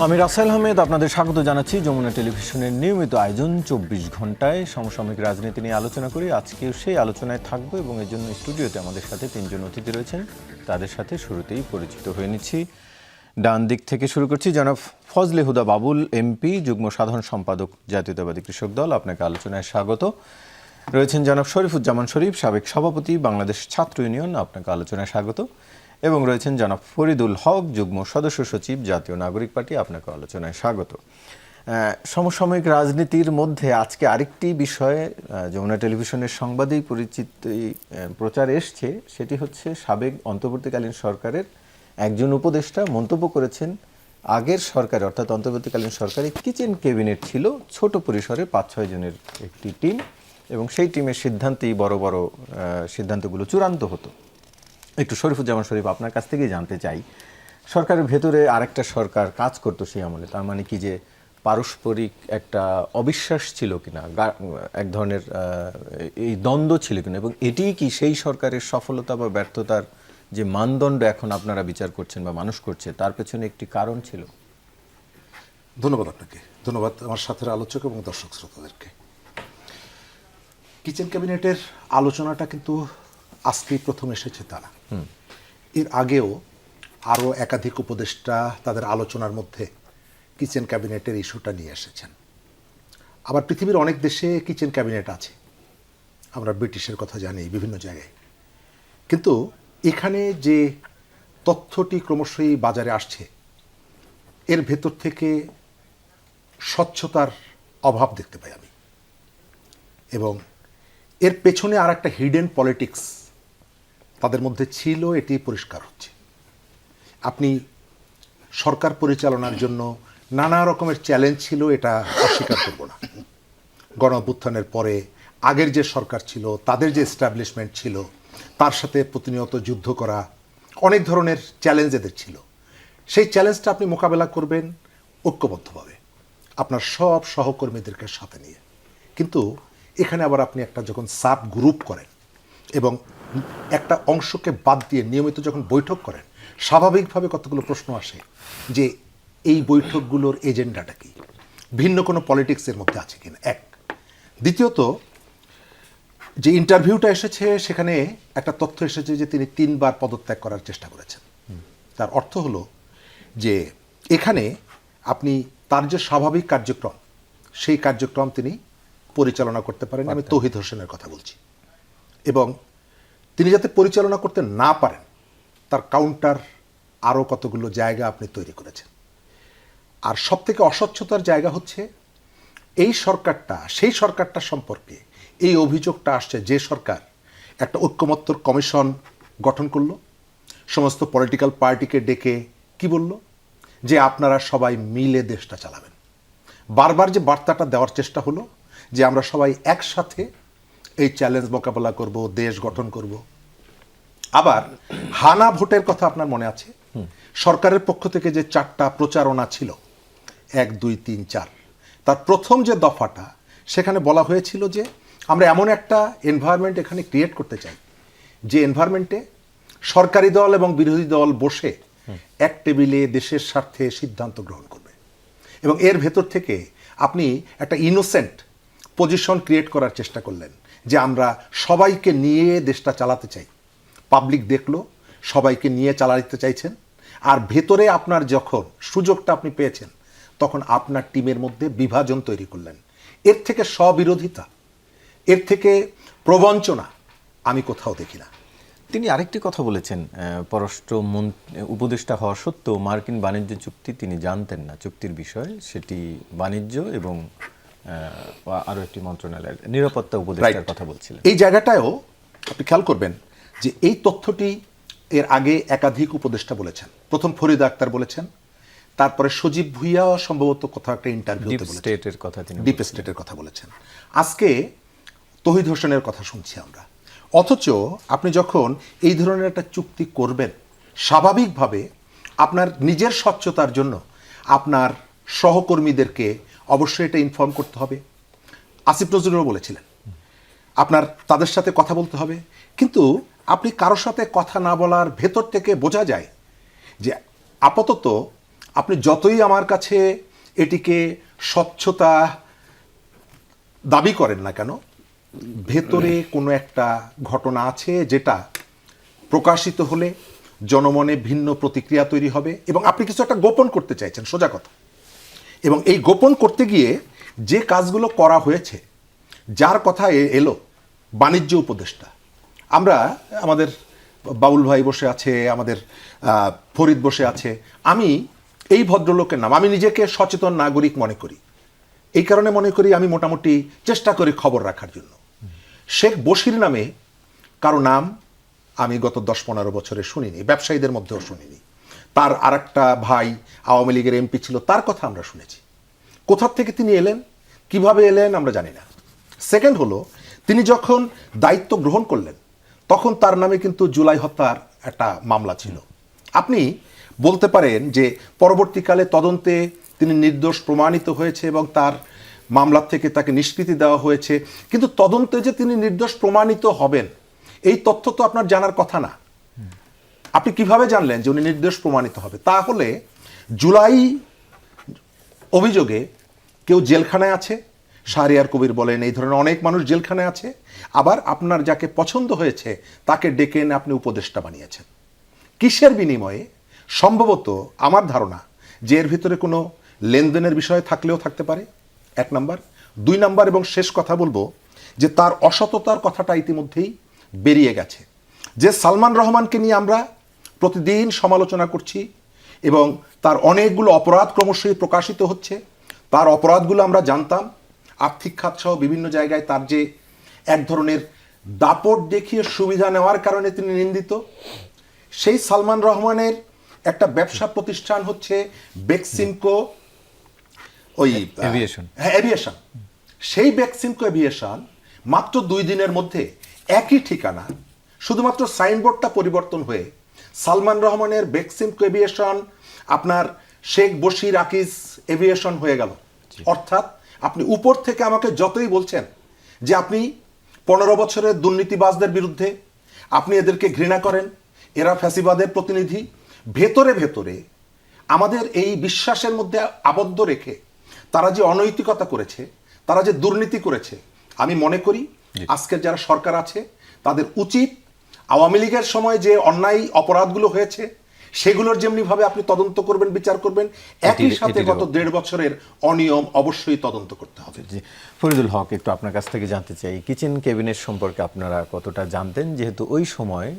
আমি রাসেল আহমেদ, আপনাদের স্বাগত জানাচ্ছি যমুনা টেলিভিশনের নিয়মিত আয়োজন ২৪ ঘন্টায় সমসাময়িক রাজনীতি নিয়ে আলোচনা করি। আজকেও সেই আলোচনায় থাকবো এবং এর জন্য স্টুডিওতে আমাদের সাথে তিনজন অতিথি রয়েছেন। তাদের সাথে শুরুতেই পরিচিত হয়ে নিচ্ছি। ডান দিক থেকে শুরু করছি। জনাব ফজলে হুদা বাবুল, এমপি, যুগ্ম সাধারণ সম্পাদক, জাতীয়তাবাদী কৃষক দল, আপনাকে আলোচনায় স্বাগত। রয়েছেন জনাব শরীফুজ্জামান শরীফ, সাবেক সভাপতি, বাংলাদেশ ছাত্র ইউনিয়ন, আপনাকে আলোচনায় স্বাগত। এবং রয়েছেন জনাব ফরিদুল হক, যুগ্ম সদস্য সচিব, জাতীয় নাগরিক পার্টি, আপনাকে আলোচনায় স্বাগত। সমসাময়িক রাজনীতির মধ্যে আজকে আরেকটি বিষয়ে যমুনা টেলিভিশনের সংবাদেই প্রচার এসছে, সেটি হচ্ছে সাবেক অন্তর্বর্তীকালীন সরকারের একজন উপদেষ্টা মন্তব্য করেছেন আগের সরকারে, অর্থাৎ অন্তর্বর্তীকালীন সরকারে কিচেন ক্যাবিনেট ছিল ছোট পরিসরে ৫-৬ জনের একটি টিম, এবং সেই টিমের সিদ্ধান্তেই বড় বড় সিদ্ধান্তগুলো চূড়ান্ত হতো। একটু শরীফুজ্জামান শরীফ, আপনার কাছ থেকেই জানতে চাই, সরকারের ভেতরে আরেকটা সরকার কাজ করতো সেই আমলে, তার মানে কি যে পারস্পরিক একটা অবিশ্বাস ছিল কিনা, এক ধরনের এই দ্বন্দ্ব ছিল কিনা, এবং এটিই কি সেই সরকারের সফলতা বা ব্যর্থতার যে মানদণ্ড এখন আপনারা বিচার করছেন বা মানুষ করছে, তার পেছনে একটি কারণ ছিল? ধন্যবাদ আপনাকে, ধন্যবাদ আমার সাথে আলোচক এবং দর্শক শ্রোতাদেরকে। কিচেন ক্যাবিনেটের আলোচনাটা কিন্তু আজকেই প্রথম এসেছে তা না, এর আগেও আরও একাধিক উপদেষ্টা তাদের আলোচনার মধ্যে কিচেন ক্যাবিনেটের ইস্যুটা নিয়ে এসেছেন। আবার পৃথিবীর অনেক দেশে কিচেন ক্যাবিনেট আছে, আমরা ব্রিটিশের কথা জানি বিভিন্ন জায়গায়। কিন্তু এখানে যে তথ্যটি ক্রমশই বাজারে আসছে, এর ভেতর থেকে স্বচ্ছতার অভাব দেখতে পাই আমি, এবং এর পেছনে আর একটা হিডেন পলিটিক্স তাদের মধ্যে ছিল, এটি পরিষ্কার হচ্ছে। আপনি সরকার পরিচালনার জন্য নানা রকমের চ্যালেঞ্জ ছিল, এটা অস্বীকার করব না। গণ অভ্যুত্থানের পরে আগের যে সরকার ছিল, তাদের যে এস্টাবলিশমেন্ট ছিল, তার সাথে প্রতিনিয়ত যুদ্ধ করা, অনেক ধরনের চ্যালেঞ্জ এদের ছিল। সেই চ্যালেঞ্জটা আপনি মোকাবেলা করবেন ঐক্যবদ্ধভাবে, আপনার সব সহকর্মীদেরকে সাথে নিয়ে। কিন্তু এখানে আবার আপনি একটা যখন সাব গ্রুপ করেন এবং একটা অংশকে বাদ দিয়ে নিয়মিত যখন বৈঠক করেন, স্বাভাবিকভাবে কতগুলো প্রশ্ন আসে যে এই বৈঠকগুলোর এজেন্ডাটা কি, ভিন্ন কোনো পলিটিক্সের মধ্যে আছে কিনা, এক। দ্বিতীয়ত, যে ইন্টারভিউটা এসেছে সেখানে একটা তথ্য এসেছে যে তিনি 3 বার পদত্যাগ করার চেষ্টা করেছেন। তার অর্থ হলো যে এখানে আপনি তার যে স্বাভাবিক কার্যক্রম, সেই কার্যক্রম তিনি পরিচালনা করতে পারেন। আমি তৌহিদ হোসেনের কথা বলছি। এবং তিনি যাতে পরিচালনা করতে না পারেন, তার কাউন্টার আরও কতগুলো জায়গা আপনি তৈরি করেছেন। আর সবথেকে অস্বচ্ছতার জায়গা হচ্ছে এই সরকারটা, সেই সরকারটা সম্পর্কে এই অভিযোগটা আসছে যে সরকার একটা ঐক্যমত্যর কমিশন গঠন করলো, সমস্ত পলিটিক্যাল পার্টিকে ডেকে কি বলল, যে আপনারা সবাই মিলে দেশটা চালাবেন। বারবার যে বার্তাটা দেওয়ার চেষ্টা হলো যে আমরা সবাই একসাথে এই চ্যালেঞ্জ মোকাবেলা করব, দেশ গঠন করব। আবার হানা ভোটের কথা আপনার মনে আছে, সরকারের পক্ষ থেকে যে 4টা প্রচারণা ছিল, 1, 2, 3, 4, তার প্রথম যে দফাটা, সেখানে বলা হয়েছিল যে আমরা এমন একটা এনভায়রনমেন্ট এখানে ক্রিয়েট করতে চাই, যে এনভায়রনমেন্টে সরকারি দল এবং বিরোধী দল বসে এক টেবিলে দেশের স্বার্থে সিদ্ধান্ত গ্রহণ করবে। এবং এর ভেতর থেকে আপনি একটা ইনোসেন্ট পজিশন ক্রিয়েট করার চেষ্টা করলেন, যে আমরা সবাইকে নিয়ে দেশটা চালাতে চাই। পাবলিক দেখলো সবাইকে নিয়ে চালাতে চাইছেন, আর ভেতরে আপনার যখন সুযোগটা আপনি পেয়েছেন, তখন আপনার টিমের মধ্যে বিভাজন তৈরি করলেন। এর থেকে স্ববিরোধিতা, এর থেকে প্রবঞ্চনা আমি কোথাও দেখি না। তিনি আরেকটি কথা বলেছেন, পররাষ্ট্র উপদেষ্টা হওয়া সত্ত্বেও মার্কিন বাণিজ্য চুক্তি তিনি জানতেন না, চুক্তির বিষয় সেটি বাণিজ্য এবং আরও একটি মন্ত্রণালয়ের নিরাপত্তা উপদেষ্টার কথা বলছিলেন। এই জায়গাটায়ও আপনি খেয়াল করবেন যে এই তথ্যটি এর আগে একাধিক উপদেষ্টা বলেছেন। প্রথম ফরিদ আক্তার বলেছেন, তারপরে সজীব ভুইয়া সম্ভবত কোথাও একটা ইন্টারভিউতে বলেছেন, ডিপ স্টেটের কথা বলেছেন। আজকে তৌহিদ হোসেনের কথা শুনছি আমরা। অথচ আপনি যখন এই ধরনের একটা চুক্তি করবেন, স্বাভাবিকভাবে আপনার নিজের স্বচ্ছতার জন্য আপনার সহকর্মীদেরকে অবশ্যই এটা ইনফর্ম করতে হবে। আসিফ নজরুলও বলেছিলেন আপনার তাদের সাথে কথা বলতে হবে, কিন্তু আপনি কারোর সাথে কথা না বলার ভেতর থেকে বোঝা যায় যে আপাতত আপনি যতই আমার কাছে এটিকে স্বচ্ছতা দাবি করেন না কেন, ভেতরে কোনো একটা ঘটনা আছে যেটা প্রকাশিত হলে জনমনে ভিন্ন প্রতিক্রিয়া তৈরি হবে এবং আপনি কিছু একটা গোপন করতে চাইছেন, সোজা কথা। এবং এই গোপন করতে গিয়ে যে কাজগুলো করা হয়েছে, যার কথা এলো বাণিজ্য উপদেষ্টা, আমরা আমাদের বাবুল ভাই বসে আছে, আমাদের ফরিদ বসে আছে, আমি এই ভদ্রলোকের নাম, আমি নিজেকে সচেতন নাগরিক মনে করি, এই কারণে মনে করি আমি মোটামুটি চেষ্টা করি খবর রাখার জন্য। শেখ বশির নামে কারো নাম আমি গত 10-15 বছরে শুনিনি, ব্যবসায়ীদের মধ্যেও শুনিনি। তার আরেকটা ভাই আওয়ামী লীগের এমপি ছিল, তার কথা আমরা শুনেছি। কোথার থেকে তিনি এলেন, কিভাবে এলেন আমরা জানি না। সেকেন্ড হলো, তিনি যখন দায়িত্ব গ্রহণ করলেন তখন তার নামে কিন্তু জুলাই হত্যার একটা মামলা ছিল। আপনি বলতে পারেন যে পরবর্তীকালে তদন্তে তিনি নির্দোষ প্রমাণিত হয়েছে এবং তার মামলা থেকে তাকে নিষ্কৃতি দেওয়া হয়েছে, কিন্তু তদন্তে যে তিনি নির্দোষ প্রমাণিত হবেন এই তথ্য তো আপনার জানার কথা না। আপনি কিভাবে জানলেন যে উনি নির্দোষ প্রমাণিত হবে? তাহলে জুলাই অভিযোগে কেউ জেলখানায় আছে, শাহরিয়ার কবির বলেন, এই ধরনের অনেক মানুষ জেলখানায় আছে, আবার আপনার যাকে পছন্দ হয়েছে তাকে ডেকে এনে আপনি উপদেষ্টা বানিয়েছেন। কিসের বিনিময়ে? সম্ভবত আমার ধারণা যে এর ভিতরে কোনো লেনদেনের বিষয় থাকলেও থাকতে পারে, 1 নাম্বার। 2 নাম্বার এবং শেষ কথা বলবো যে তার অসততার কথাটা ইতিমধ্যেই বেরিয়ে গেছে। যে সালমান রহমানকে নিয়ে আমরা প্রতিদিন সমালোচনা করছি এবং তার অনেকগুলো অপরাধ ক্রমশই প্রকাশিত হচ্ছে, তার অপরাধগুলো আমরা জানতাম, আর্থিক খাতসহ বিভিন্ন জায়গায় তার যে এক ধরনের দাপট দেখিয়ে সুবিধা নেওয়ার কারণে তিনি নিন্দিত। সেই সালমান রহমানের একটা ব্যবসা প্রতিষ্ঠান হচ্ছে বেক্সিমকো, ওই এভিয়েশন। সেই বেক্সিমকো এভিয়েশন মাত্র 2 দিনের মধ্যে একই ঠিকানা, শুধুমাত্র সাইনবোর্ডটা পরিবর্তন হয়ে সালমান রহমানের বেক্সিমকো এভিয়েশন আপনার শেখ বশির আকিজ এভিয়েশন হয়ে গেল। অর্থাৎ আপনি উপর থেকে আমাকে যতই বলছেন যে আপনি 15 বছরের দুর্নীতিবাজদের বিরুদ্ধে, আপনি এদেরকে ঘৃণা করেন, এরা ফ্যাসিবাদের প্রতিনিধি, ভেতরে ভেতরে আমাদের এই বিশ্বাসের মধ্যে আবদ্ধ রেখে তারা যে অনৈতিকতা করেছে, তারা যে দুর্নীতি করেছে, আমি মনে করি আজকের যারা সরকার আছে তাদের উচিত আওয়ামী লীগের সময় যে অন্যায় অপরাধগুলো হয়েছে সেগুলোর যেমনিভাবে আপনি তদন্ত করবেন, বিচার করবেন, একই সাথে গত 1.5 বছরের অনিয়ম অবশ্যই তদন্ত করতে হবে। ফরিদুল হক, একটু আপনার কাছ থেকে জানতে চাই, কিচেন ক্যাবিনেট সম্পর্কে আপনারা কতটা জানতেন? যেহেতু ওই সময়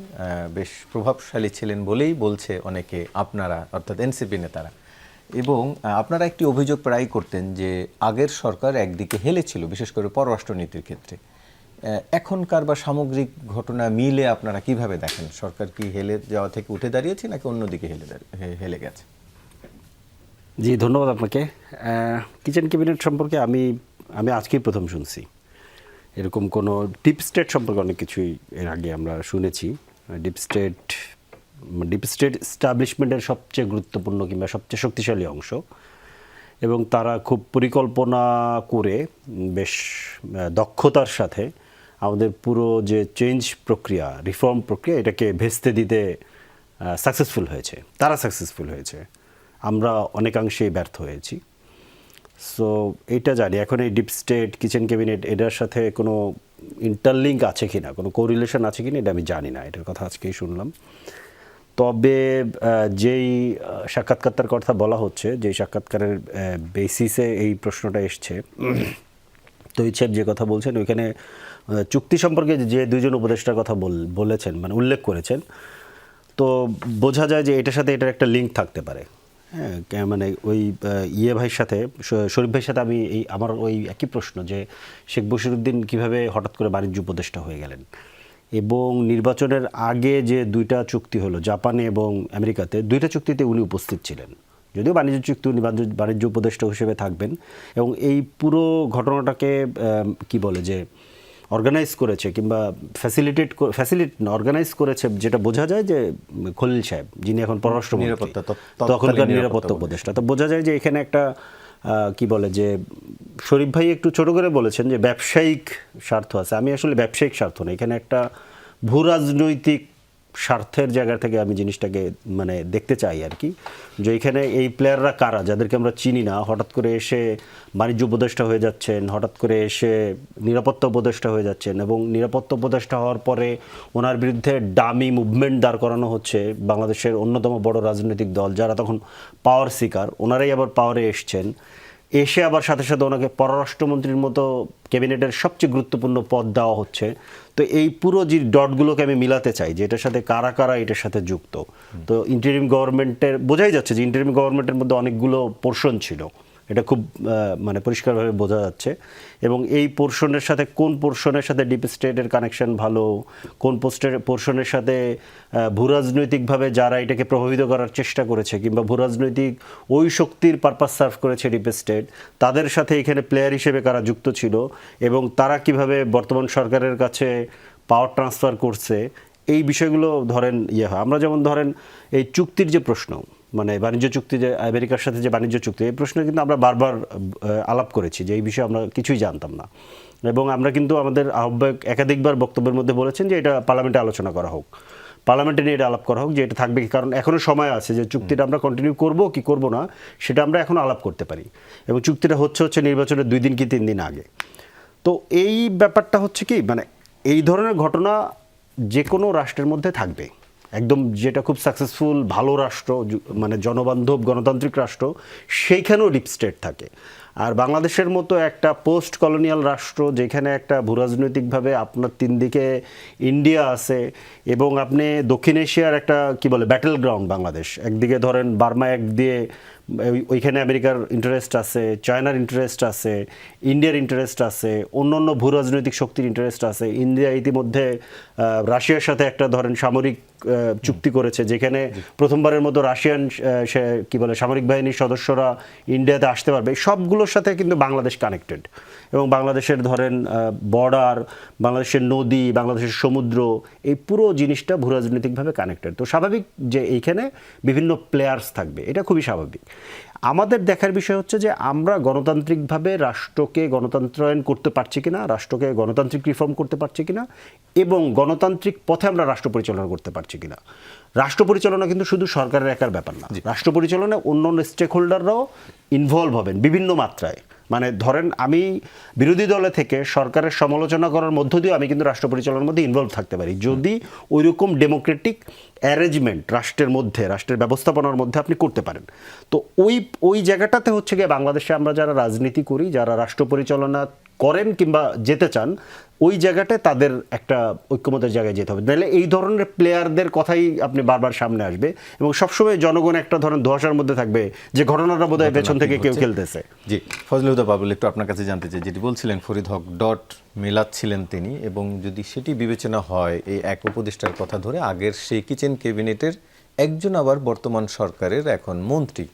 বেশ প্রভাবশালী ছিলেন বলেই বলছে অনেকে, আপনারা অর্থাৎ এনসিপি নেতারা, এবং আপনারা একটি অভিযোগ প্রায় করতেন যে আগের সরকার একদিকে হেলেছিল, বিশেষ করে পররাষ্ট্রনীতির ক্ষেত্রে। এখনকার বা সামগ্রিক ঘটনা মিলে আপনারা কিভাবে দেখেন? সরকার কি হেলে যাওয়া থেকে উঠে দাঁড়িয়েছে নাকি অন্যদিকে হেলে গেছে? জি, ধন্যবাদ আপনাকে। কিচেন ক্যাবিনেট সম্পর্কে আমি আজকেই প্রথম শুনছি। এরকম কোনো ডিপ স্টেট সম্পর্কে অনেক কিছুই এর আগে আমরা শুনেছি। ডিপ স্টেট এস্টাবলিশমেন্টের সবচেয়ে গুরুত্বপূর্ণ কিংবা সবচেয়ে শক্তিশালী অংশ, এবং তারা খুব পরিকল্পনা করে বেশ দক্ষতার সাথে আমাদের পুরো যে চেঞ্জ প্রক্রিয়া, রিফর্ম প্রক্রিয়া, এটাকে ভেস্তে দিতে সাকসেসফুল হয়েছে। তারা সাকসেসফুল হয়েছে, আমরা অনেকাংশেই ব্যর্থ হয়েছি। সো এটা জানি। এখন এই ডিপ স্টেট, কিচেন ক্যাবিনেট, এটার সাথে কোনো ইন্টারলিঙ্ক আছে কি না, কোনো কোরিলেশন আছে কি না, এটা আমি জানি না। এটার কথা আজকেই শুনলাম। তবে যেই সাক্ষাৎকারটার কথা বলা হচ্ছে, যেই সাক্ষাৎকারের বেসিসে এই প্রশ্নটা এসছে, তৈয়ব সাহেব যে কথা বলছেন ওইখানে চুক্তি সম্পর্কে যে 2 জন উপদেষ্টার কথা বলেছেন, মানে উল্লেখ করেছেন, তো বোঝা যায় যে এটার সাথে এটার একটা লিঙ্ক থাকতে পারে। হ্যাঁ, মানে ওই ভাইয়ের সাথে, শরীফ ভাইয়ের সাথে আমার ওই একই প্রশ্ন যে শেখ বশিরউদ্দিন কীভাবে হঠাৎ করে বাণিজ্য উপদেষ্টা হয়ে গেলেন, এবং নির্বাচনের আগে যে 2টা চুক্তি হলো জাপানে এবং আমেরিকাতে, 2টা চুক্তিতে উনি উপস্থিত ছিলেন। যদিও বাণিজ্য চুক্তি, উনি বাণিজ্য উপদেষ্টা হিসেবে থাকবেন, এবং এই পুরো ঘটনাটাকে কি বলে যে অর্গানাইজ করেছে কিংবা অর্গানাইজ করেছে, যেটা বোঝা যায় যে খলিল সাহেব, যিনি এখন পররাষ্ট্রমন্ত্রী, তখনকার নিরাপত্তা উপদেষ্টা। তো বোঝা যায় যে এখানে একটা কি বলে যে শরীফ ভাই একটু ছোট করে বলেছেন যে ব্যবসায়িক স্বার্থ আছে। আমি আসলে ব্যবসায়িক স্বার্থ না, এখানে একটা ভূ রাজনৈতিক স্বার্থের জায়গা থেকে আমি জিনিসটাকে মানে দেখতে চাই আর কি, যে এখানে এই প্লেয়াররা কারা, যাদেরকে আমরা চিনি না, হঠাৎ করে এসে বাণিজ্য উপদেষ্টা হয়ে যাচ্ছেন, হঠাৎ করে এসে নিরাপত্তা উপদেষ্টা হয়ে যাচ্ছেন, এবং নিরাপত্তা উপদেষ্টা হওয়ার পরে ওনার বিরুদ্ধে ডামি মুভমেন্ট দাঁড় করানো হচ্ছে বাংলাদেশের অন্যতম বড় রাজনৈতিক দল, যারা তখন পাওয়ার সিকার, ওনারাই আবার পাওয়ারে এসছেন, এসে আবার সাথে সাথে ওনাকে পররাষ্ট্রমন্ত্রীর মতো ক্যাবিনেটের সবচেয়ে গুরুত্বপূর্ণ পদ দেওয়া হচ্ছে। তো এই পুরো যে ডটগুলোকে আমি মিলাতে চাই যে এটার সাথে কারা কারা এটার সাথে যুক্ত। তো ইন্টারিম গভর্নমেন্টের বোঝাই যাচ্ছে যে ইন্টারিম গভর্নমেন্টের মধ্যে অনেকগুলো পোর্শন ছিল, এটা খুব মানে পরিষ্কারভাবে বোঝা যাচ্ছে। এবং এই পোর্শনের সাথে কোন পোর্শনের সাথে ডিপ স্টেটের কানেকশন ভালো, কোন পোর্শনের সাথে ভূরাজনৈতিকভাবে যারা এটাকে প্রভাবিত করার চেষ্টা করেছে কিংবা ভূরাজনৈতিক ওই শক্তির পারপাস সার্ভ করেছে ডিপ স্টেট, তাদের সাথে এখানে প্লেয়ার হিসেবে কারা যুক্ত ছিল এবং তারা কিভাবে বর্তমান সরকারের কাছে পাওয়ার ট্রান্সফার করছে, এই বিষয়গুলো ধরেন হয়। আমরা যেমন ধরেন এই চুক্তির যে প্রশ্ন, মানে বাণিজ্য চুক্তি, যে আমেরিকার সাথে যে বাণিজ্য চুক্তি, এই প্রশ্নে কিন্তু আমরা বারবার আলাপ করেছি যে এই বিষয়ে আমরা কিছুই জানতাম না, এবং আমরা কিন্তু আমাদের আহ্বায়ক একাধিকবার বক্তব্যের মধ্যে বলেছেন যে এটা পার্লামেন্টে আলোচনা করা হোক, পার্লামেন্টে নিয়ে এটা আলাপ করা হোক, যে এটা থাকবে কি, কারণ এখনও সময় আছে যে চুক্তিটা আমরা কন্টিনিউ করব কি করব না সেটা আমরা এখন আলাপ করতে পারি, এবং চুক্তিটা হচ্ছে নির্বাচনের 2 দিন কি 3 দিন আগে। তো এই ব্যাপারটা হচ্ছে কি, মানে এই ধরনের ঘটনা যে কোনো রাষ্ট্রের মধ্যে থাকবে, একদম যেটা খুব সাকসেসফুল ভালো রাষ্ট্র, মানে জনবান্ধব গণতান্ত্রিক রাষ্ট্র, সেইখানেও ডিপ স্টেট থাকে। আর বাংলাদেশের মতো একটা পোস্ট কলোনিয়াল রাষ্ট্র, যেখানে একটা ভূরাজনৈতিকভাবে আপনার 3 দিকে ইন্ডিয়া আছে, এবং আপনি দক্ষিণ এশিয়ার একটা কি বলে ব্যাটেল গ্রাউন্ড বাংলাদেশ, একদিকে ধরেন বার্মা, একদিকে ওইখানে আমেরিকার ইন্টারেস্ট আছে, চায়নার ইন্টারেস্ট আছে, ইন্ডিয়ার ইন্টারেস্ট আছে, অন্যান্য ভূ রাজনৈতিক শক্তির ইন্টারেস্ট আছে। ইন্ডিয়া ইতিমধ্যে রাশিয়ার সাথে একটা ধরেন সামরিক চুক্তি করেছে, যেখানে প্রথমবারের মতো রাশিয়ান কি বলে সামরিক বাহিনীর সদস্যরা ইন্ডিয়াতে আসতে পারবে। সবগুলোর সাথে কিন্তু বাংলাদেশ কানেক্টেড, এবং বাংলাদেশের ধরেন বর্ডার, বাংলাদেশের নদী, বাংলাদেশের সমুদ্র, এই পুরো জিনিসটা ভূ রাজনৈতিকভাবে কানেক্টেড। তো স্বাভাবিক যে এইখানে বিভিন্ন প্লেয়ার্স থাকবে, এটা খুবই স্বাভাবিক। আমাদের দেখার বিষয় হচ্ছে যে আমরা গণতান্ত্রিকভাবে রাষ্ট্রকে গণতন্ত্রায়ন করতে পারছি কিনা, রাষ্ট্রকে গণতান্ত্রিক রিফর্ম করতে পারছি কিনা, এবং গণতান্ত্রিক পথে আমরা রাষ্ট্র পরিচালনা করতে পারছি কিনা। রাষ্ট্র পরিচালনা কিন্তু শুধু সরকারের একার ব্যাপার না, রাষ্ট্র পরিচালনায় অন্য স্টেক হোল্ডাররাও ইনভলভ হবেন বিভিন্ন মাত্রায়। মানে ধরেন আমি বিরোধী দলে থেকে সরকারের সমালোচনা করার মধ্য দিয়ে আমি কিন্তু রাষ্ট্র পরিচালনার মধ্যে ইনভলভ থাকতে পারি, যদি ওইরকম ডেমোক্রেটিক অ্যারেঞ্জমেন্ট রাষ্ট্রের মধ্যে, রাষ্ট্রের ব্যবস্থাপনার মধ্যে আপনি করতে পারেন। তো ওই জায়গাটাতে হচ্ছে গিয়ে বাংলাদেশে আমরা যারা রাজনীতি করি, যারা রাষ্ট্র পরিচালনা করেন কিংবা যেতে চান, ওই জায়গাটায় তাদের একটা ঐক্যমতের জায়গায় যেতে হবে, নাহলে এই ধরনের প্লেয়ারদের কথাই আপনি বারবার সামনে আসবে, এবং সবসময় জনগণ একটা ধরেন ধোঁয়াশার মধ্যে থাকবে যে ঘটনাটা বোধহয় পেছন থেকে কেউ খেলতেছে। জি, ফজলে হুদা বাবুল, একটু আপনার কাছে জানতে চাই, যেটি বলছিলেন ফরিদ হক ডট মেলাচ্ছিলেন তিনি, এবং যদি সেটি বিবেচনা হয় এই এক উপদেষ্টার কথা ধরে, আগের সেই কিচেন ক্যাবিনেটের একজন আবার বর্তমান সরকারের এখন মন্ত্রী,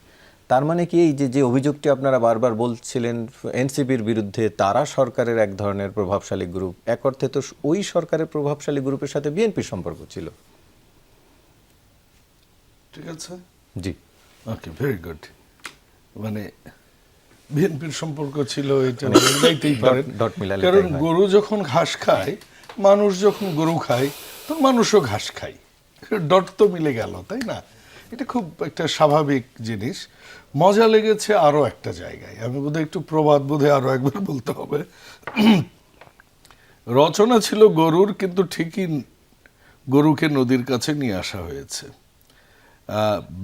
তার মানে কি এই যে অভিযোগটি আপনারা বারবার বলছিলেন এনসিপির বিরুদ্ধে, তারা সরকারের এক ধরনের প্রভাবশালী গ্রুপ, এক অর্থে তো ওই সরকারের প্রভাবশালী গ্রুপের সাথে বিএনপির সম্পর্ক ছিল। ঠিক আছে, জি, ওকে, ভেরি গুড। মানে বিএনপির সম্পর্ক ছিল, এটা মিলাইতেই পারেন, কারণ গরু যখন ঘাস খায়, মানুষ যখন গরু খায়, তো মানুষও ঘাস খায়, ডট তো মিলে গেল, তাই না? এটা খুব একটা স্বাভাবিক জিনিস। মজা লেগেছে আরো একটা জায়গায়, আমি বোধহয় একটু প্রবাদ বোধহয় আরো একবার বলতে হবে। রচনা ছিল গরুর, কিন্তু ঠিকই গরুকে নদীর কাছে নিয়ে আসা হয়েছে।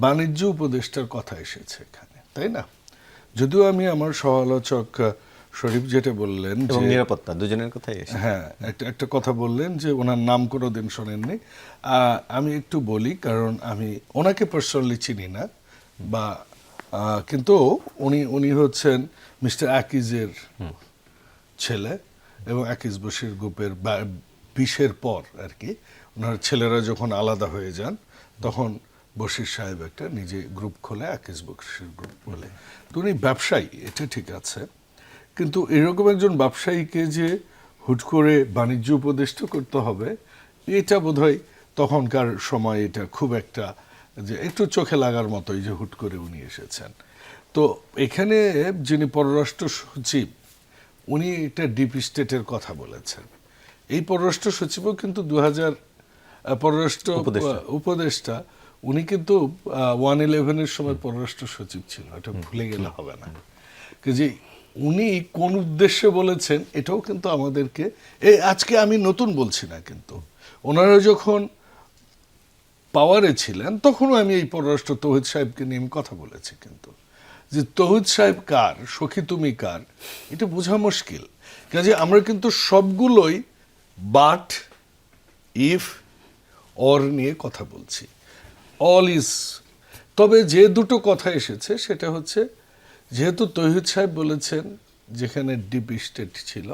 বাণিজ্য উপদেষ্টার কথা এসেছে এখানে, তাই না? যদিও আমি আমার সমালোচক শরীফ যেটা বললেন, এবং নিরাপত্তা দুজনের কথাই এসেছে। হ্যাঁ, একটা কথা বললেন যে ওনার নাম কোনো দিন শোনেননি। আমি একটু বলি, কারণ আমি ওনাকে পার্সোনালি চিনি না, বা কিন্তু উনি হচ্ছেন মিস্টার আকিজের ছেলে, এবং আকিজ বশির গ্রুপের 20-এর পর আর কি, ওনার ছেলেরা যখন আলাদা হয়ে যান, তখন বশির সাহেব একটা নিজে গ্রুপ খোলে, আকিজ বশির গ্রুপ বলে। তো উনি ব্যবসায়ী, এটা ঠিক আছে, কিন্তু এরকম একজন ব্যবসায়ীকে যে হুট করে বাণিজ্য উপদেষ্টা করতে হবে, এটা বোধহয় তখনকার সময় এটা খুব একটা যে একটু চোখে লাগার মতোই যে হুট করে উনি এসেছেন। তো এখানে যিনি পররাষ্ট্র সচিব, উনি একটা ডিপ স্টেটের কথা বলেছেন। এই পররাষ্ট্র সচিবও কিন্তু পররাষ্ট্র উপদেষ্টা, উনি কিন্তু 1/11-এর সময় পররাষ্ট্র সচিব ছিল, এটা ভুলে গেলে হবে না। যে উনি কোন উদ্দেশ্যে বলেছেন এটাও কিন্তু আমাদেরকে, আজকে আমি নতুন বলছি না, কিন্তু ওনারা যখন পাওয়ারে ছিলেন তখনও আমি এই পররাষ্ট্র তৌহিদ সাহেবকে নিয়ে আমি কথা বলেছি, কিন্তু যে তৌহিদ সাহেব কার, সখী তুমি কার, এটা বোঝা মুশকিল। কাজে আমরা কিন্তু সবগুলোই বাট, ইফ, অর নিয়ে কথা বলছি, অল ইজ। তবে যে দুটো কথা এসেছে সেটা হচ্ছে, যেহেতু তৌহিদ সাহেব বলেছেন যেখানে ডিপ স্টেট ছিল,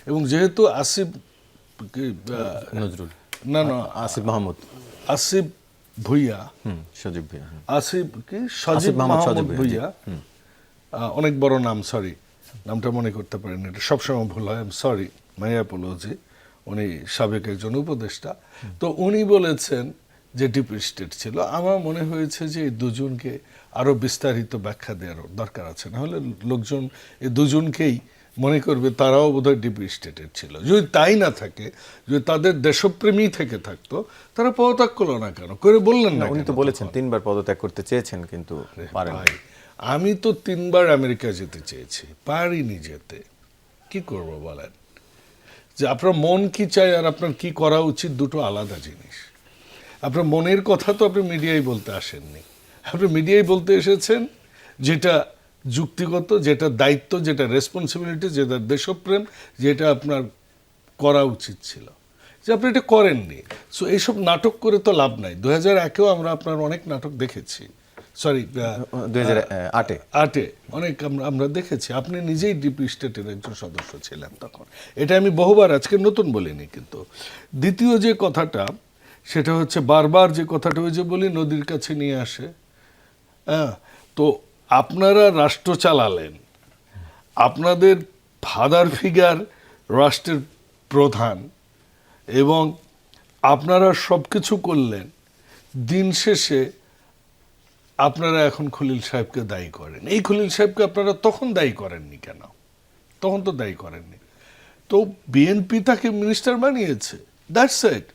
এবং যেহেতু আসিফ নজরুল না না আসিফ মাহমুদ আসিফ ভুইয়া, সজীব ভাইয়া, আসিফ কি সজীব মাহমুদ ভুইয়া, অনেক বড় নাম, সরি নামটা মনে করতে পারেন, এটা সবসময় ভুল হয়, সরি, মাই অ্যাপোলজি। উনি সাবেক একজন উপদেষ্টা, তো উনি বলেছেন যে ডিপ স্টেট ছিল। আমার মনে হয়েছে যে এই দুজনকে আরো বিস্তারিত ব্যাখ্যা দেওয়ার দরকার আছে, নাহলে লোকজন এই দুজনকেই মনে করবে তারাও বোধহয় ডিপ স্টেটের ছিল। যদি তাই না থাকে, যদি তাদের দেশপ্রেমী থেকে থাকতো, তারা পদত্যাগ করলো না কেন, করে বললেন না? উনি তো বলেছেন 3বার পদত্যাগ করতে চেয়েছেন কিন্তু পারেন। আমি তো 3বার আমেরিকা যেতে চেয়েছি, পারিনি যেতে। কি করব বলেন? যে আপনার মন কি চায় আর আপনার কি করা উচিত দুটো আলাদা জিনিস। আপনার মনের কথা তো আপনি মিডিয়ায় বলতে আসেননি, আপনি মিডিয়ায় বলতে এসেছেন যেটা যুক্তিগত, যেটা দায়িত্ব, যেটা রেসপন্সিবিলিটি, যেটা দেশপ্রেম, যেটা আপনার করা উচিত ছিল, যে আপনি এটা করেননি। সো এইসব নাটক করে তো লাভ নাই। 2001-এও আমরা আপনার অনেক নাটক দেখেছি, সরি 2008-এ অনেক আমরা দেখেছি। আপনি নিজেই ডিপ স্টেটের একজন সদস্য ছিলেন তখন, এটা আমি বহুবার আজকে নতুন বলিনি। কিন্তু দ্বিতীয় যে কথাটা, সেটা হচ্ছে বারবার যে কথাটা ওই যে বলি নদীর কাছে নিয়ে আসে। হ্যাঁ, তো আপনারা রাষ্ট্র চালালেন, আপনাদের ফাদার ফিগার রাষ্ট্রের প্রধান, এবং আপনারা সব কিছু করলেন, দিন শেষে আপনারা এখন খলিল সাহেবকে দায়ী করেন। এই খলিল সাহেবকে আপনারা তখন দায়ী করেননি কেন? তখন তো দায়ী করেননি। তো বিএনপি তাকে মিনিস্টার বানিয়েছে, দ্যাটস ইট।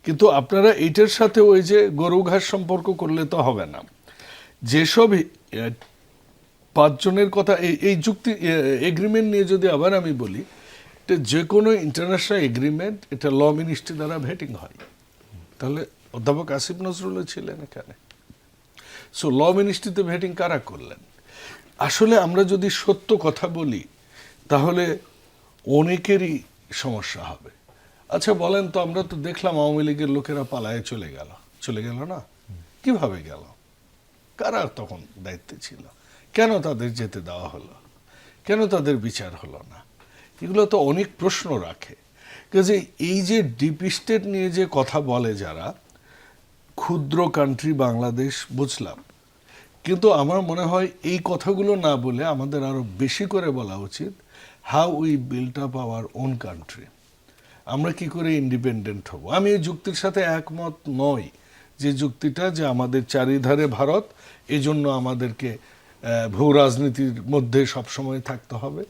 কিন্তু আপনারা এইটার সাথে ওই যে গরু ঘাস সম্পর্ক করলে তো হবে না। যেসব 5 জনের কথা, এই যুক্তি এগ্রিমেন্ট নিয়ে যদি আবার আমি বলি, যে কোনো ইন্টারন্যাশনাল এগ্রিমেন্ট এটা ল মিনিস্ট্রি দ্বারা ভেটিং হয়। তাহলে অধ্যাপক আসিফ নজরুলও ছিলেন এখানে। সো ল মিনিস্ট্রিতে ভেটিং কারা করলেন? আসলে আমরা যদি সত্য কথা বলি তাহলে অনেকেরই সমস্যা হবে। আচ্ছা বলেন তো, আমরা তো দেখলাম আওয়ামী লীগের লোকেরা পালায়ে চলে গেল না? কিভাবে গেল? কারা তখন দায়িত্বে ছিল? কেন তাদের যেতে দেওয়া হলো? কেন তাদের বিচার হলো না? এগুলো তো অনেক প্রশ্ন রাখে। কাজে এই যে ডিপ স্টেট নিয়ে যে কথা বলে যারা, ক্ষুদ্র কান্ট্রি বাংলাদেশ বুঝলাম, কিন্তু আমার মনে হয় এই কথাগুলো না বলে আমাদের আরো বেশি করে বলা উচিত how we built up our own country. আমরা কি করে ইন্ডিপেন্ডেন্ট হব। আমি এই যুক্তির সাথে একমত নই, যে যুক্তিটা যে আমাদের চারিধারে ভারত, এজন্য আমাদেরকে ভূ রাজনীতির মধ্যে সবসময় থাকতে হবে।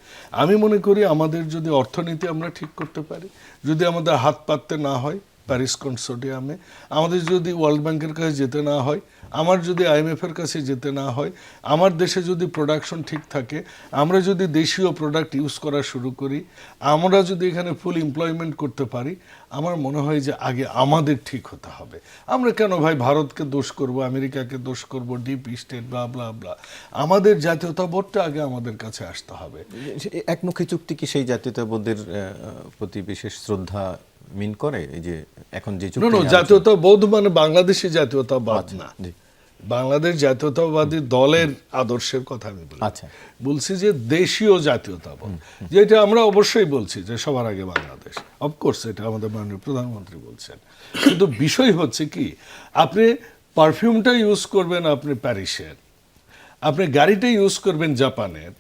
আমি মনে করি আমাদের যদি অর্থনীতি আমরা ঠিক করতে পারি, যদি আমাদের হাত পাততে না হয় প্যারিস কনসোর্টিয়ামে, আমাদের যদি ওয়ার্ল্ড ব্যাংকের কাছে যেতে না হয়, আমার যদি আইএমএফের কাছে যেতে না হয়, আমার দেশে যদি প্রোডাকশন ঠিক থাকে, আমরা যদি দেশীয় প্রোডাক্ট ইউজ করা শুরু করি, আমরা যদি এখানে ফুল এমপ্লয়মেন্ট করতে পারি, আমার মনে হয় যে আগে আমাদের ঠিক হতে হবে। আমরা কেন ভাই ভারতকে দোষ করব, আমেরিকাকে দোষ করব, ডিপ স্টেট ব্লা ব্লা ব্লা। আমাদের জাতীয়তাবোধটা আগে আমাদের কাছে আসতে হবে। একমুখী চুক্তি কি সেই জাতীয়তাবোধের প্রতি বিশেষ শ্রদ্ধা মিন করে? এই যে এখন যে চুক্তি, জাতীয়তাবোধ মানে বাংলাদেশি জাতীয়তাবাদ না, বাংলাদেশ জাতীয়তাবাদী দলের আদর্শের কথা আমি বলি। বলছি যে দেশীয় জাতীয়তাবাদ, যেটা আমরা অবশ্যই বলছি যে সবার আগে বাংলাদেশ, অফকোর্স এটা আমাদের মাননীয় প্রধানমন্ত্রী বলছেন। কিন্তু বিষয় হচ্ছে কি, আপনি পারফিউমটা ইউজ করবেন আপনি প্যারিসের, আপনি গাড়িটা ইউজ করবেন জাপানের,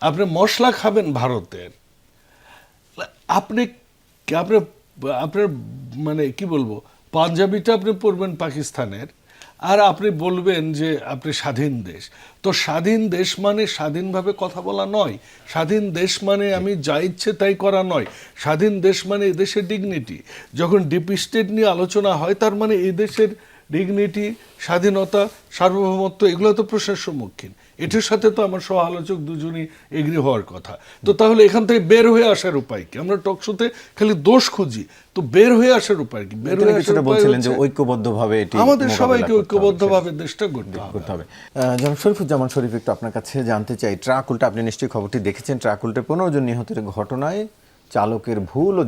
আপনি মশলা খাবেন ভারতের, আপনি আপনার আপনার মানে কি বলবো, পাঞ্জাবিটা আপনি পরবেন পাকিস্তানের, আর আপনি বলবেন যে আপনি স্বাধীন দেশ। তো স্বাধীন দেশ মানে স্বাধীনভাবে কথা বলা নয়, স্বাধীন দেশ মানে আমি যা ইচ্ছে তাই করা নয়, স্বাধীন দেশ মানে এদেশের ডিগনিটি। যখন ডিপ স্টেট নিয়ে আলোচনা হয়, তার মানে এই দেশের ডিগনিটি, স্বাধীনতা, সার্বভৌমত্ব এগুলো তো প্রশ্নের সম্মুখীন। এটার সাথে তো আমার সহ আলোচক দুজনই এগ্রি হওয়ার কথা। তো তাহলে এখান থেকে বের হয়ে আসার উপায় কি? আমরা টকশোতে খালি দোষ খুঁজি, তো বের হয়ে আসার উপায় কি? বের হয়ে আসার কিছুটা উপায় বলছিলেন যে হচ্ছে ঐক্যবদ্ধভাবে এটি আমাদের মোকাবেলা সবাইকে করতে হবে, ঐক্যবদ্ধভাবে দেশটা গড়তে করতে হবে। হবে। জনাব শরীফুজ্জামান শরীফ, একটু আপনার কাছে জানতে চাই, ট্রাক উল্টে, আপনি নিশ্চয়ই খবরটি দেখেছেন, ট্রাক উল্টে 15 জন নিহতের ঘটনায় চালকের ভুল ও